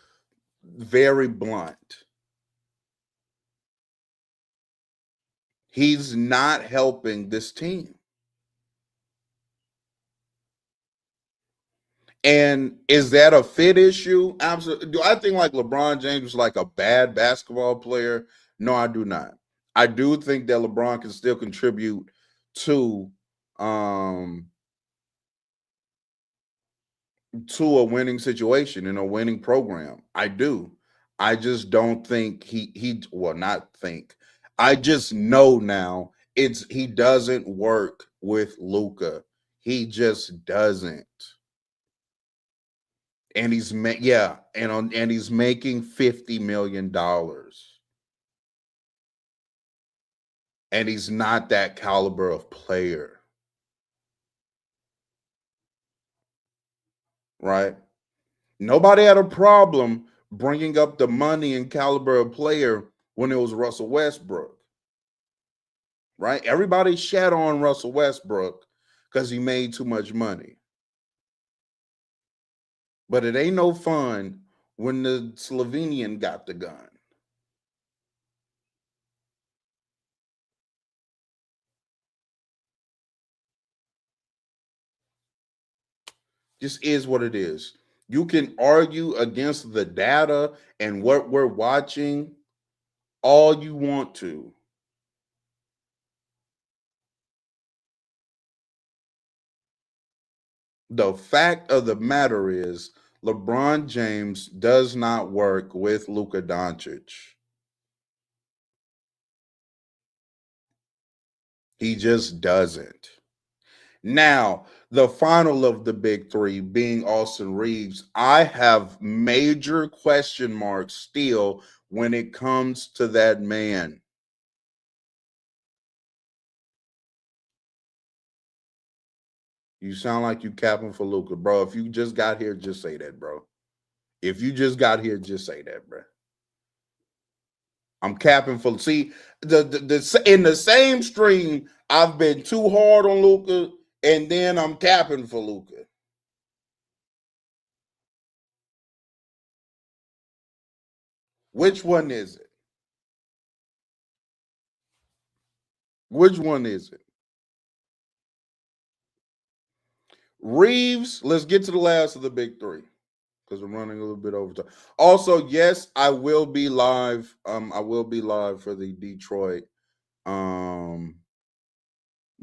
very blunt, he's not helping this team. And is that a fit issue? Absolutely. Do I think like LeBron James was like a bad basketball player? No, I do not. I do think that LeBron can still contribute to um to a winning situation in a winning program. I do. I just don't think he well not think. I just know now he doesn't work with Luka. He just doesn't. And and he's making $50 million. And he's not that caliber of player, right? Nobody had a problem bringing up the money and caliber of player when it was Russell Westbrook, right? Everybody shat on Russell Westbrook because he made too much money. But it ain't no fun when the Slovenian got the gun. Just is what it is. You can argue against the data and what we're watching all you want to. The fact of the matter is, LeBron James does not work with Luka Doncic. He just doesn't. Now, the final of the big three being Austin Reaves, I have major question marks still when it comes to that man. You sound like you capping for Luka, bro. If you just got here, just say that, bro. If you just got here, just say that, bro. I'm capping for. See, the in the same stream, I've been too hard on Luka, and then I'm capping for Luka. Which one is it? Which one is it? Reaves. Let's get to the last of the big three because we're running a little bit over time. Also, yes, I will be live. I will be live for the um,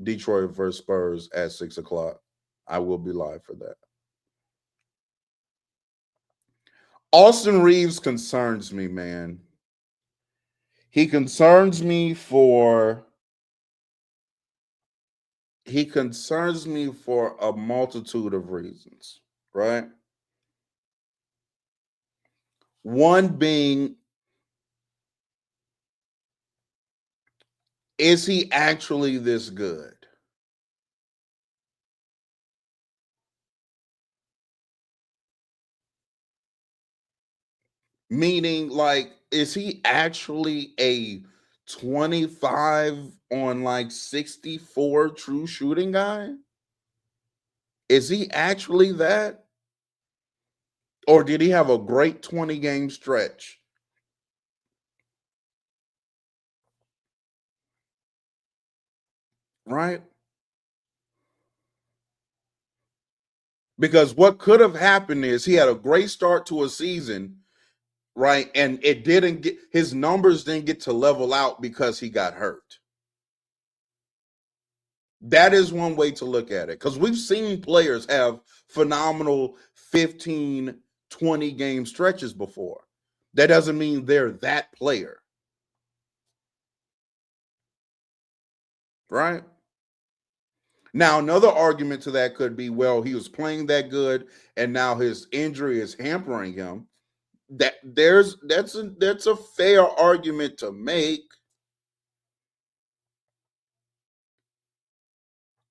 Detroit versus Spurs at 6 o'clock. I will be live for that. Austin Reaves concerns me, man. He concerns me for a multitude of reasons, right? One being, is he actually this good? Meaning, like, is he actually a 25 on like 64 true shooting guy? Is he actually that? Or did he have a great 20 game stretch? Right? Because what could have happened is he had a great start to a season, right? And it didn't get, his numbers didn't get to level out because he got hurt. That is one way to look at it, because we've seen players have phenomenal 15, 20 game stretches before. That doesn't mean they're that player, right? Now, another argument to that could be, well, he was playing that good and now his injury is hampering him. That's a fair argument to make.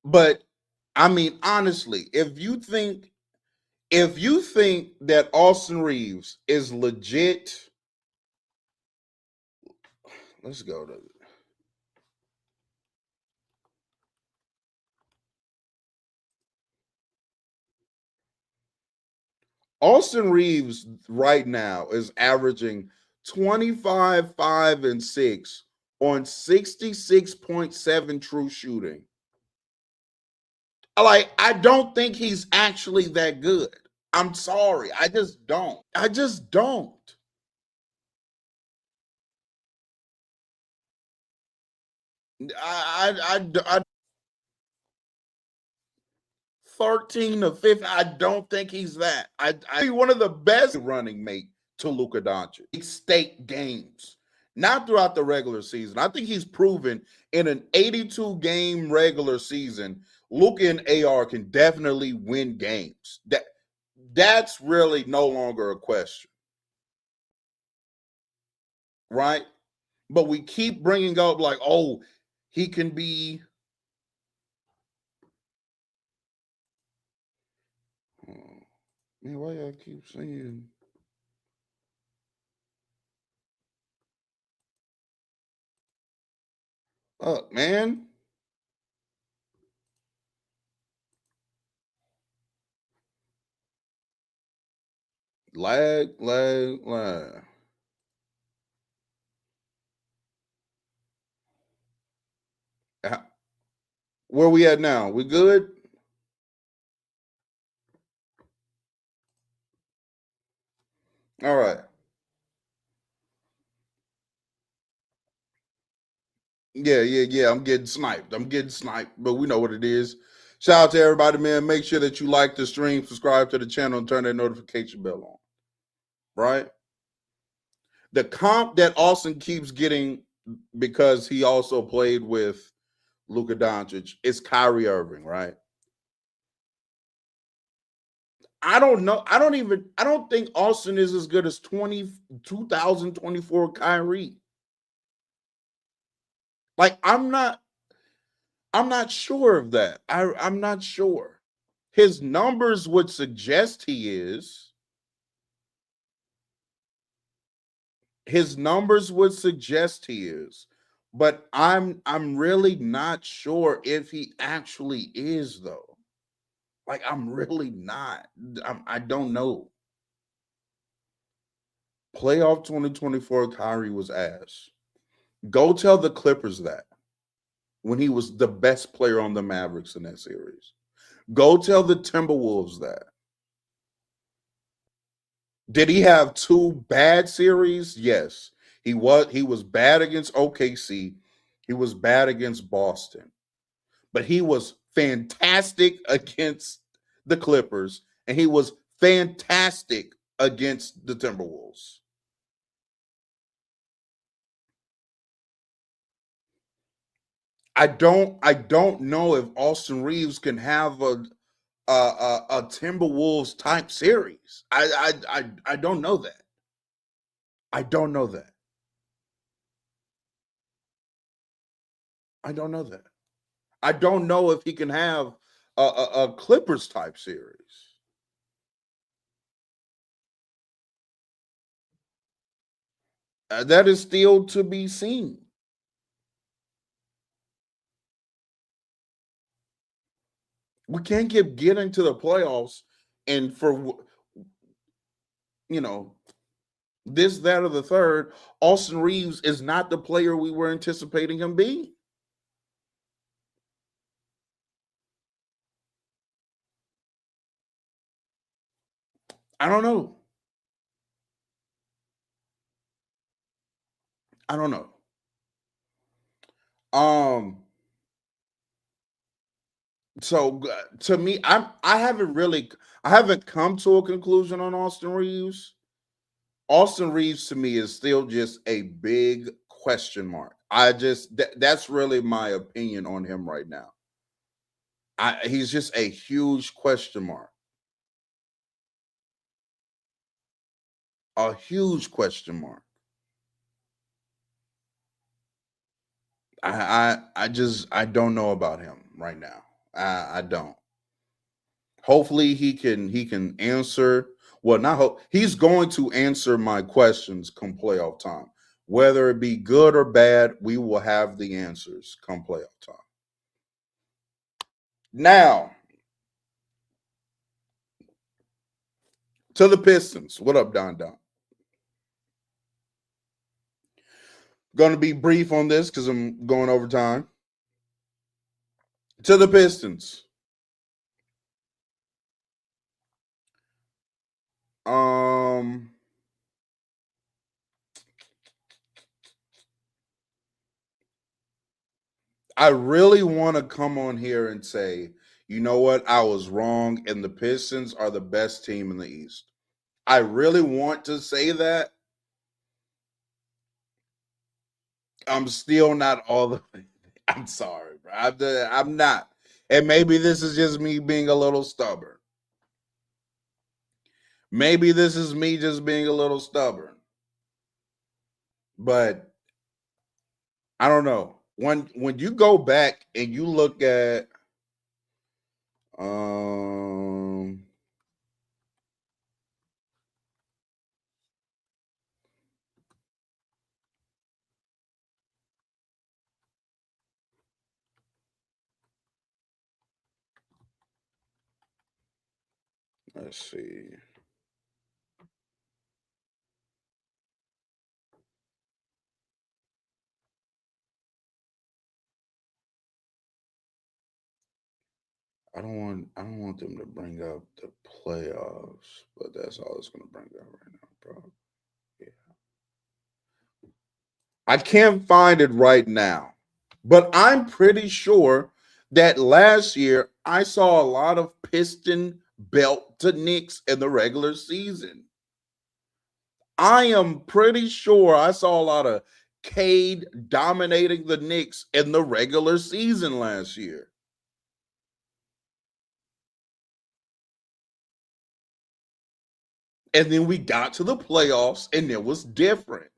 But I mean, honestly, if you think that Austin Reaves is legit, let's go to Austin Reaves right now is averaging 25, 5, and 6 on 66.7 true shooting. Like, I don't think he's actually that good. I'm sorry. I just don't. I just don't. I 13 to 15. I don't think he's that. I one of the best running mate to Luka Doncic. State games, not throughout the regular season. I think he's proven in an 82 game regular season, Luka and AR can definitely win games. That's really no longer a question, right? But we keep bringing up like, oh, he can be. Oh, man, why y'all keep saying? Man. Lag. Where we at now? We good? All right. Yeah. I'm getting sniped, but we know what it is. Shout out to everybody, man. Make sure that you like the stream, subscribe to the channel, and turn that notification bell on. Right? The comp that Austin keeps getting because he also played with Luka Doncic is Kyrie Irving, right? I don't know. I don't think Austin is as good as 2024 Kyrie. Like, I'm not sure of that. I'm not sure. His numbers would suggest he is. His numbers would suggest he is. But I'm really not sure if he actually is, though. Like, I'm really not. I don't know. Playoff 2024 Kyrie was ass. Go tell the Clippers that. when he was the best player on the Mavericks in that series. Go tell the Timberwolves that. Did he have two bad series? Yes. He was bad against OKC. He was bad against Boston. But he was fantastic against the Clippers and he was fantastic against the Timberwolves. I don't know if Austin Reaves can have a Timberwolves type series. I don't know that. I don't know that. I don't know that. I don't know if he can have a Clippers type series. That is still to be seen. We can't keep getting to the playoffs and for you know this, that, or the third. Austin Reaves is not the player we were anticipating him being. I don't know. I don't know. Um. So to me, I haven't come to a conclusion on Austin Reeves. Austin Reeves to me is still just a big question mark. That's really my opinion on him right now. He's just a huge question mark. A huge question mark. I don't know about him right now. I don't. Hopefully he can answer. Well, not hope he's going to answer my questions come playoff time. Whether it be good or bad, we will have the answers come playoff time. Now to the Pistons. What up, Don Don? Going to be brief on this because I'm going over time. To the Pistons. Um, I really want to come on here and say, you know what? I was wrong, and the Pistons are the best team in the East. I really want to say that. I'm still not all the way. I'm sorry, bro. I'm not. And maybe this is just me being a little stubborn. Maybe this is me just being a little stubborn. But I don't know. When you go back and you look at um let's see. I don't want them to bring up the playoffs, but that's all it's gonna bring up right now, bro. Yeah. I can't find it right now. But I'm pretty sure that last year I saw a lot of Piston belt to Knicks in the regular season. I am pretty sure I saw a lot of Cade dominating the Knicks in the regular season last year. And then we got to the playoffs and it was different.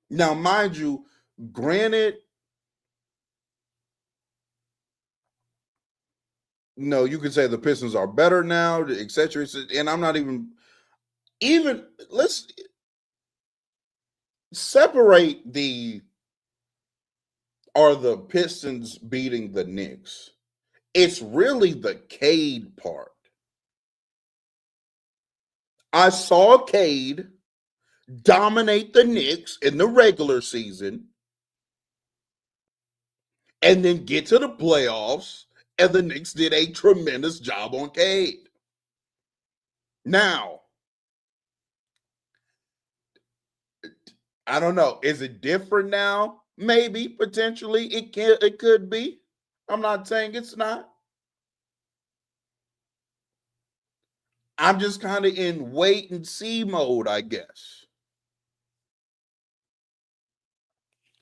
Now, mind you, granted, no, you could say the Pistons are better now, et cetera, et cetera. And I'm not even let's separate the are the Pistons beating the Knicks. It's really the Cade part. I saw Cade dominate the Knicks in the regular season and then get to the playoffs, and the Knicks did a tremendous job on Cade. Now, I don't know. Is it different now? Maybe, potentially. It could be. I'm not saying it's not. I'm just kind of in wait and see mode, I guess.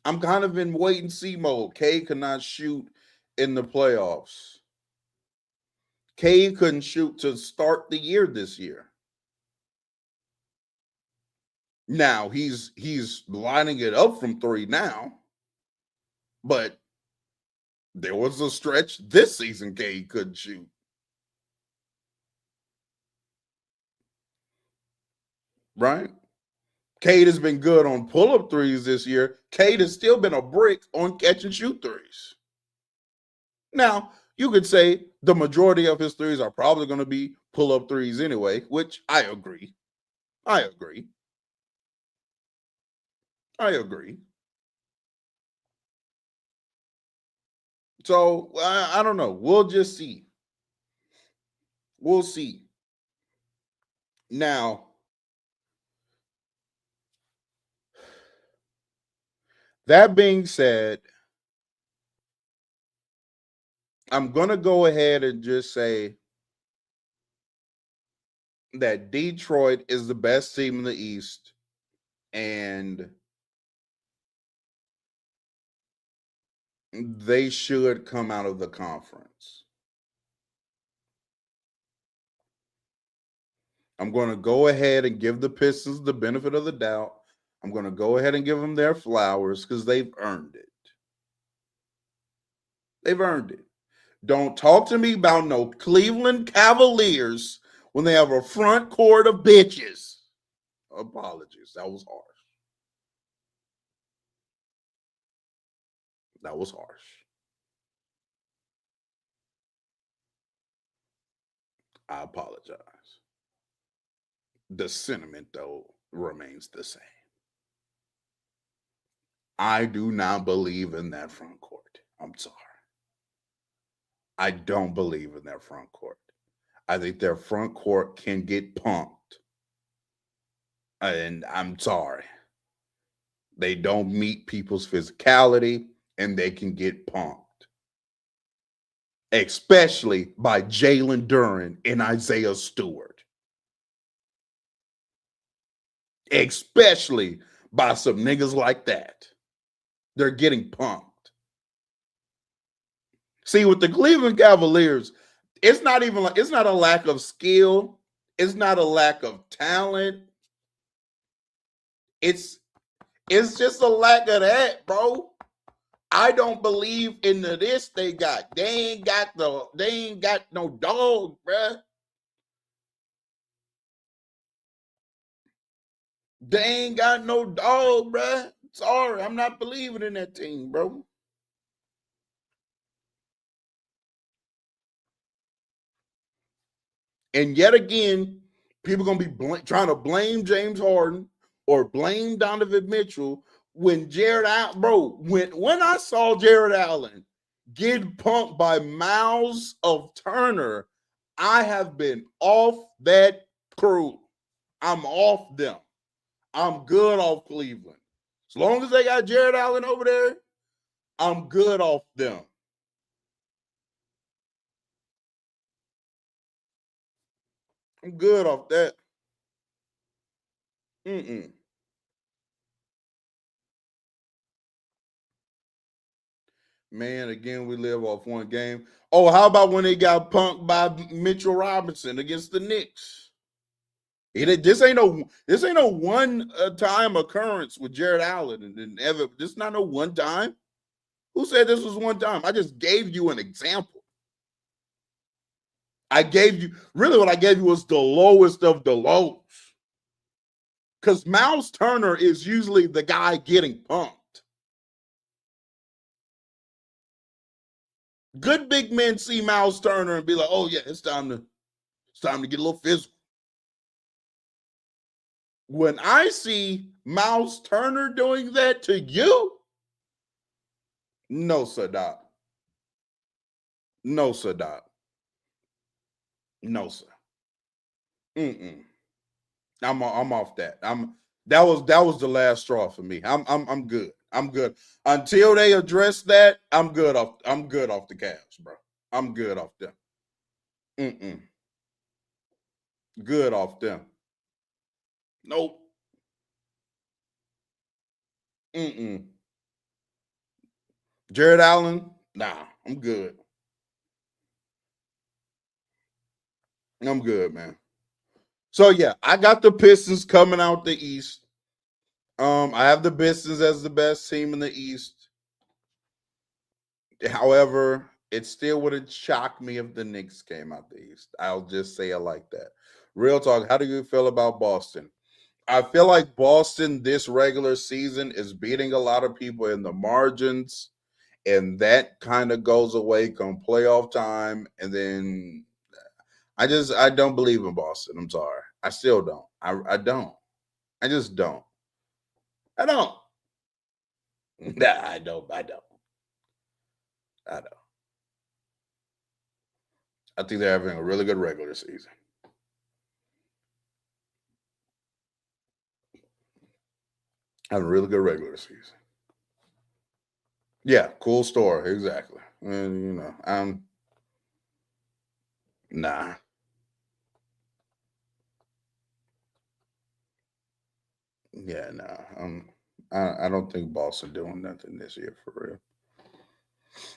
I'm kind of in wait and see mode. Cade could not shoot in the playoffs. Cade couldn't shoot to start the year this year. Now he's lining it up from three now, but there was a stretch this season Cade couldn't shoot. Right? Cade has been good on pull-up threes this year. Cade has still been a brick on catch and shoot threes. Now, you could say the majority of his threes are probably going to be pull-up threes anyway, which I agree. I agree. So I don't know. We'll just see. We'll see. Now, that being said, I'm going to go ahead and just say that Detroit is the best team in the East, and they should come out of the conference. I'm going to go ahead and give the Pistons the benefit of the doubt. I'm going to go ahead and give them their flowers because they've earned it. They've earned it. Don't talk to me about no Cleveland Cavaliers when they have a front court of bitches. Apologies. That was harsh. That was harsh. I apologize. The sentiment, though, remains the same. I do not believe in that front court. I'm sorry. I don't believe in their front court. I think their front court can get punked. And I'm sorry. They don't meet people's physicality and they can get punked. Especially by Jalen Duren and Isaiah Stewart. Especially by some niggas like that. They're getting punked. See, with the Cleveland Cavaliers, it's not a lack of skill. It's not a lack of talent. It's just a lack of that, bro. I don't believe in this they got. They ain't got no dog, bruh. They ain't got no dog, bruh. Sorry, I'm not believing in that team, bro. And yet again, people gonna be trying to blame James Harden or blame Donovan Mitchell when Jared Allen, bro. When I saw Jared Allen get pumped by Miles of Turner, I have been off that crew. I'm off them. I'm good off Cleveland. As long as they got Jared Allen over there, I'm good off them. I'm good off that. Mm-mm. Man, again, we live off one game. Oh, how about when they got punked by Mitchell Robinson against the Knicks? This ain't no one time occurrence with Jared Allen and ever. This is not no one time. Who said this was one time? I just gave you an example. I gave you really what I gave you was the lowest of the lows. Because Miles Turner is usually the guy getting punked. Good big men see Miles Turner and be like, "Oh yeah, it's time to get a little physical." When I see Miles Turner doing that to you, no, sir, doc. No, sir, doc. No, sir. Mm-mm. I'm off that. That was the last straw for me. I'm good. I'm good. Until they address that, I'm good off the Cavs, bro. I'm good off them. Mm-mm. Good off them. Nope. Mm-mm. Jared Allen, nah, I'm good. I'm good, man. So yeah, I got the Pistons coming out the East. I have the Pistons as the best team in the East. However, it still would have shocked me if the Knicks came out the East. I'll just say it like that. Real talk, how do you feel about Boston? I feel like Boston this regular season is beating a lot of people in the margins, and that kind of goes away come playoff time. And then I don't believe in Boston. I'm sorry. I still don't. I don't. I just don't. I don't. Nah, I don't. I don't. I don't. I think they're having a really good regular season. Having a really good regular season. Yeah, cool story. Exactly. And I'm nah. Yeah, nah. I don't think Boston doing nothing this year for real.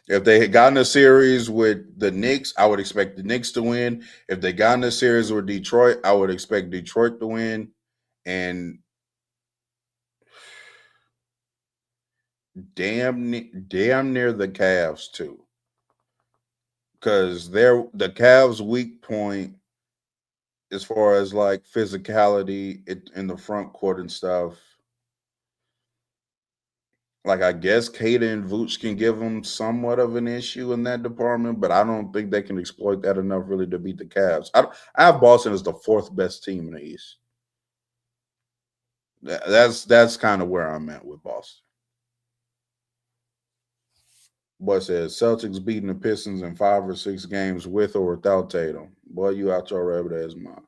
If they had gotten a series with the Knicks, I would expect the Knicks to win. If they got in a series with Detroit, I would expect Detroit to win. And damn near the Cavs too. Because they're the Cavs' weak point as far as like physicality in the front court and stuff. Like I guess Kata and Vooch can give them somewhat of an issue in that department, but I don't think they can exploit that enough really to beat the Cavs. I have Boston as the fourth best team in the East. That's kind of where I'm at with Boston. Boy says Celtics beating the Pistons in 5 or 6 games with or without Tatum. Boy, you out your rabbit ass mind.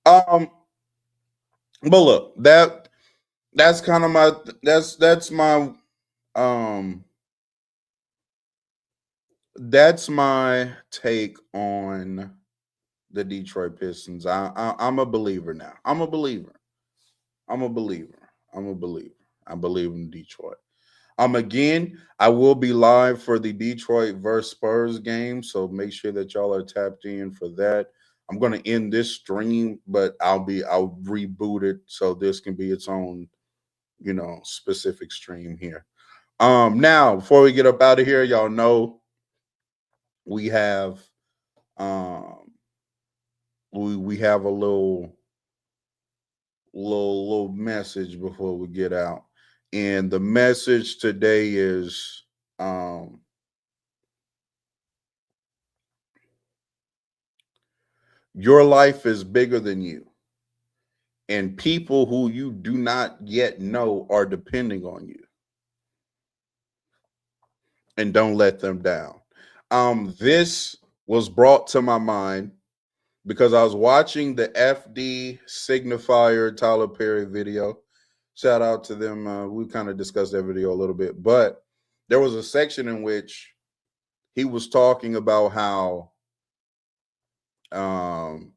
Um, but look, that's kind of my um that's my take on the Detroit Pistons. I'm a believer now. I'm a believer. I'm a believer. I'm a believer. I believe in Detroit. Again, I will be live for the Detroit versus Spurs game, so make sure that y'all are tapped in for that. I'm gonna end this stream, but I'll reboot it so this can be its own, specific stream here. Now before we get up out of here, y'all know we have um we have a little message before we get out. And the message today is your life is bigger than you. And people who you do not yet know are depending on you. And don't let them down. This was brought to my mind because I was watching the FD Signifier Tyler Perry video. Shout out to them. We kind of discussed that video a little bit, but there was a section in which he was talking about how um,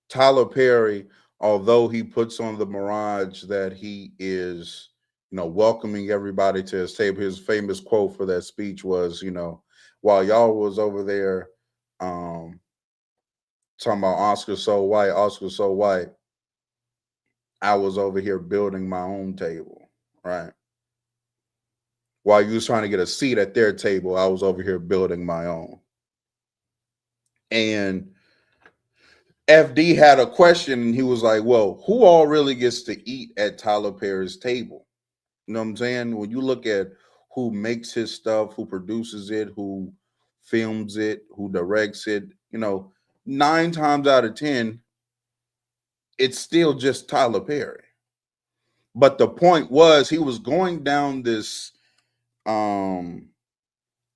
Tyler Perry, although he puts on the mirage that he is, welcoming everybody to his table. His famous quote for that speech was, while y'all was over there talking about Oscar so white, I was over here building my own table, right? While you was trying to get a seat at their table, I was over here building my own. And FD had a question and he was like, well, who all really gets to eat at Tyler Perry's table? You know what I'm saying? When you look at who makes his stuff, who produces it, who films it, who directs it, 9 times out of 10, it's still just Tyler Perry. But the point was he was going down um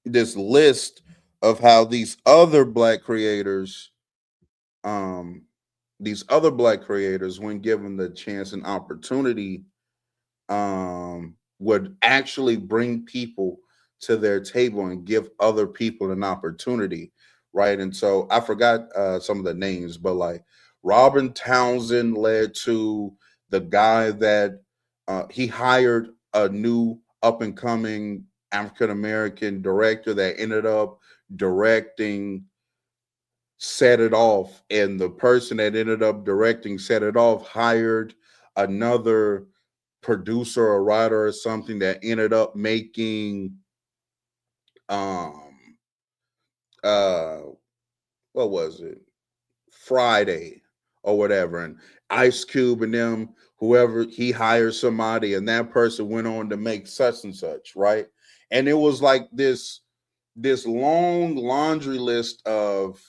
this list of how um these other black creators, when given the chance and opportunity, would actually bring people to their table and give other people an opportunity, right? And so I forgot some of the names, but like Robin Townsend led to the guy that he hired a new up and coming African American director that ended up directing Set It Off, and the person that ended up directing Set It Off hired another producer or writer or something that ended up making um uh what was it, Friday or whatever. And Ice Cube and them, whoever, he hired somebody and that person went on to make such and such, right? And it was like this long laundry list of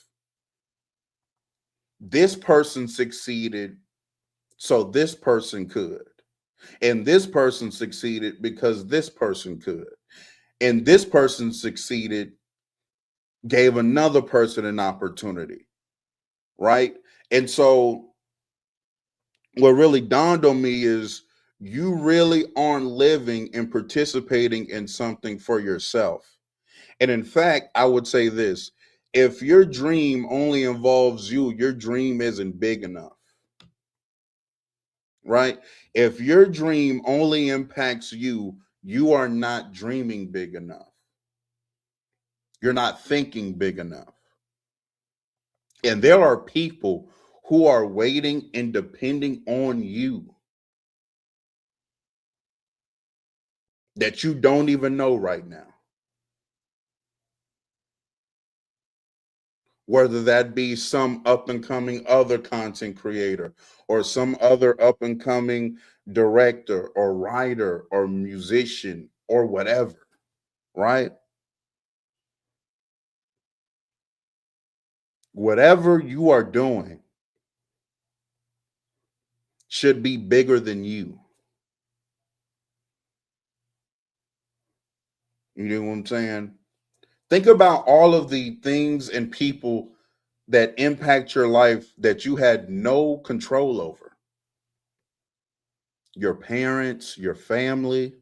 this person succeeded so this person could, and this person succeeded because this person could, and this person succeeded, gave another person an opportunity, right? And so what really dawned on me is you really aren't living and participating in something for yourself. And in fact, I would say this: if your dream only involves you, your dream isn't big enough, right? If your dream only impacts you, you are not dreaming big enough. You're not thinking big enough. And there are people who are waiting and depending on you that you don't even know right now. Whether that be some up and coming other content creator or some other up and coming director or writer or musician or whatever, right? Whatever you are doing should be bigger than you. You know what I'm saying? Think about all of the things and people that impact your life that you had no control over. Your parents, your family,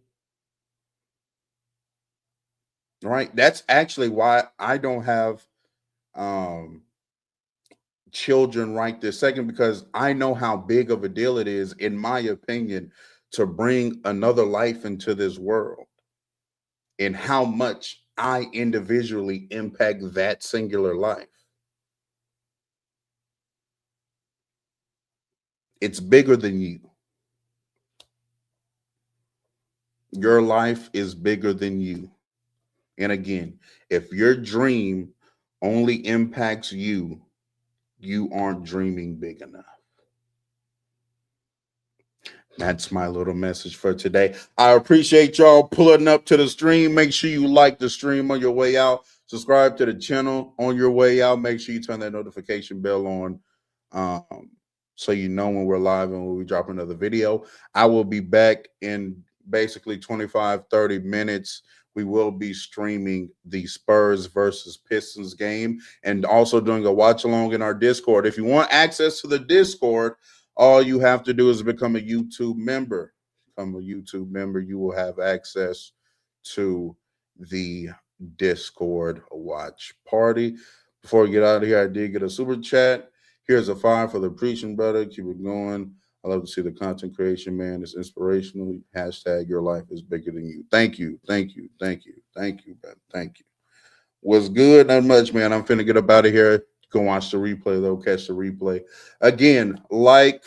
right? That's actually why I don't have um children right this second, because I know how big of a deal it is, in my opinion, to bring another life into this world, and how much I individually impact that singular life. It's bigger than you. Your life is bigger than you. And again, if your dream only impacts you, you aren't dreaming big enough. That's my little message for today. I appreciate y'all pulling up to the stream. Make sure you like the stream on your way out. Subscribe to the channel on your way out. Make sure you turn that notification bell on, um, so you know when we're live and when we drop another video. I will be back in basically 25-30 minutes. We will be streaming the Spurs versus Pistons game and also doing a watch along in our Discord. If you want access to the Discord, all you have to do is become a YouTube member. Become a YouTube member, you will have access to the Discord watch party. Before we get out of here, I did get a super chat. Here's a $5 for the preaching, brother. Keep it going. I love to see the content creation, man. It's inspirational. Hashtag your life is bigger than you. Thank you. Thank you. Thank you. Thank you, man. Thank you. What's good? Not much, man. I'm finna get up out of here. You can watch the replay, though. Catch the replay. Again, like,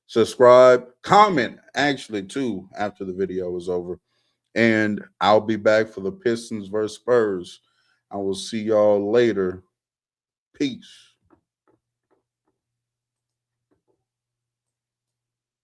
subscribe, comment, actually, too, after the video is over. And I'll be back for the Pistons versus Spurs. I will see y'all later. Peace.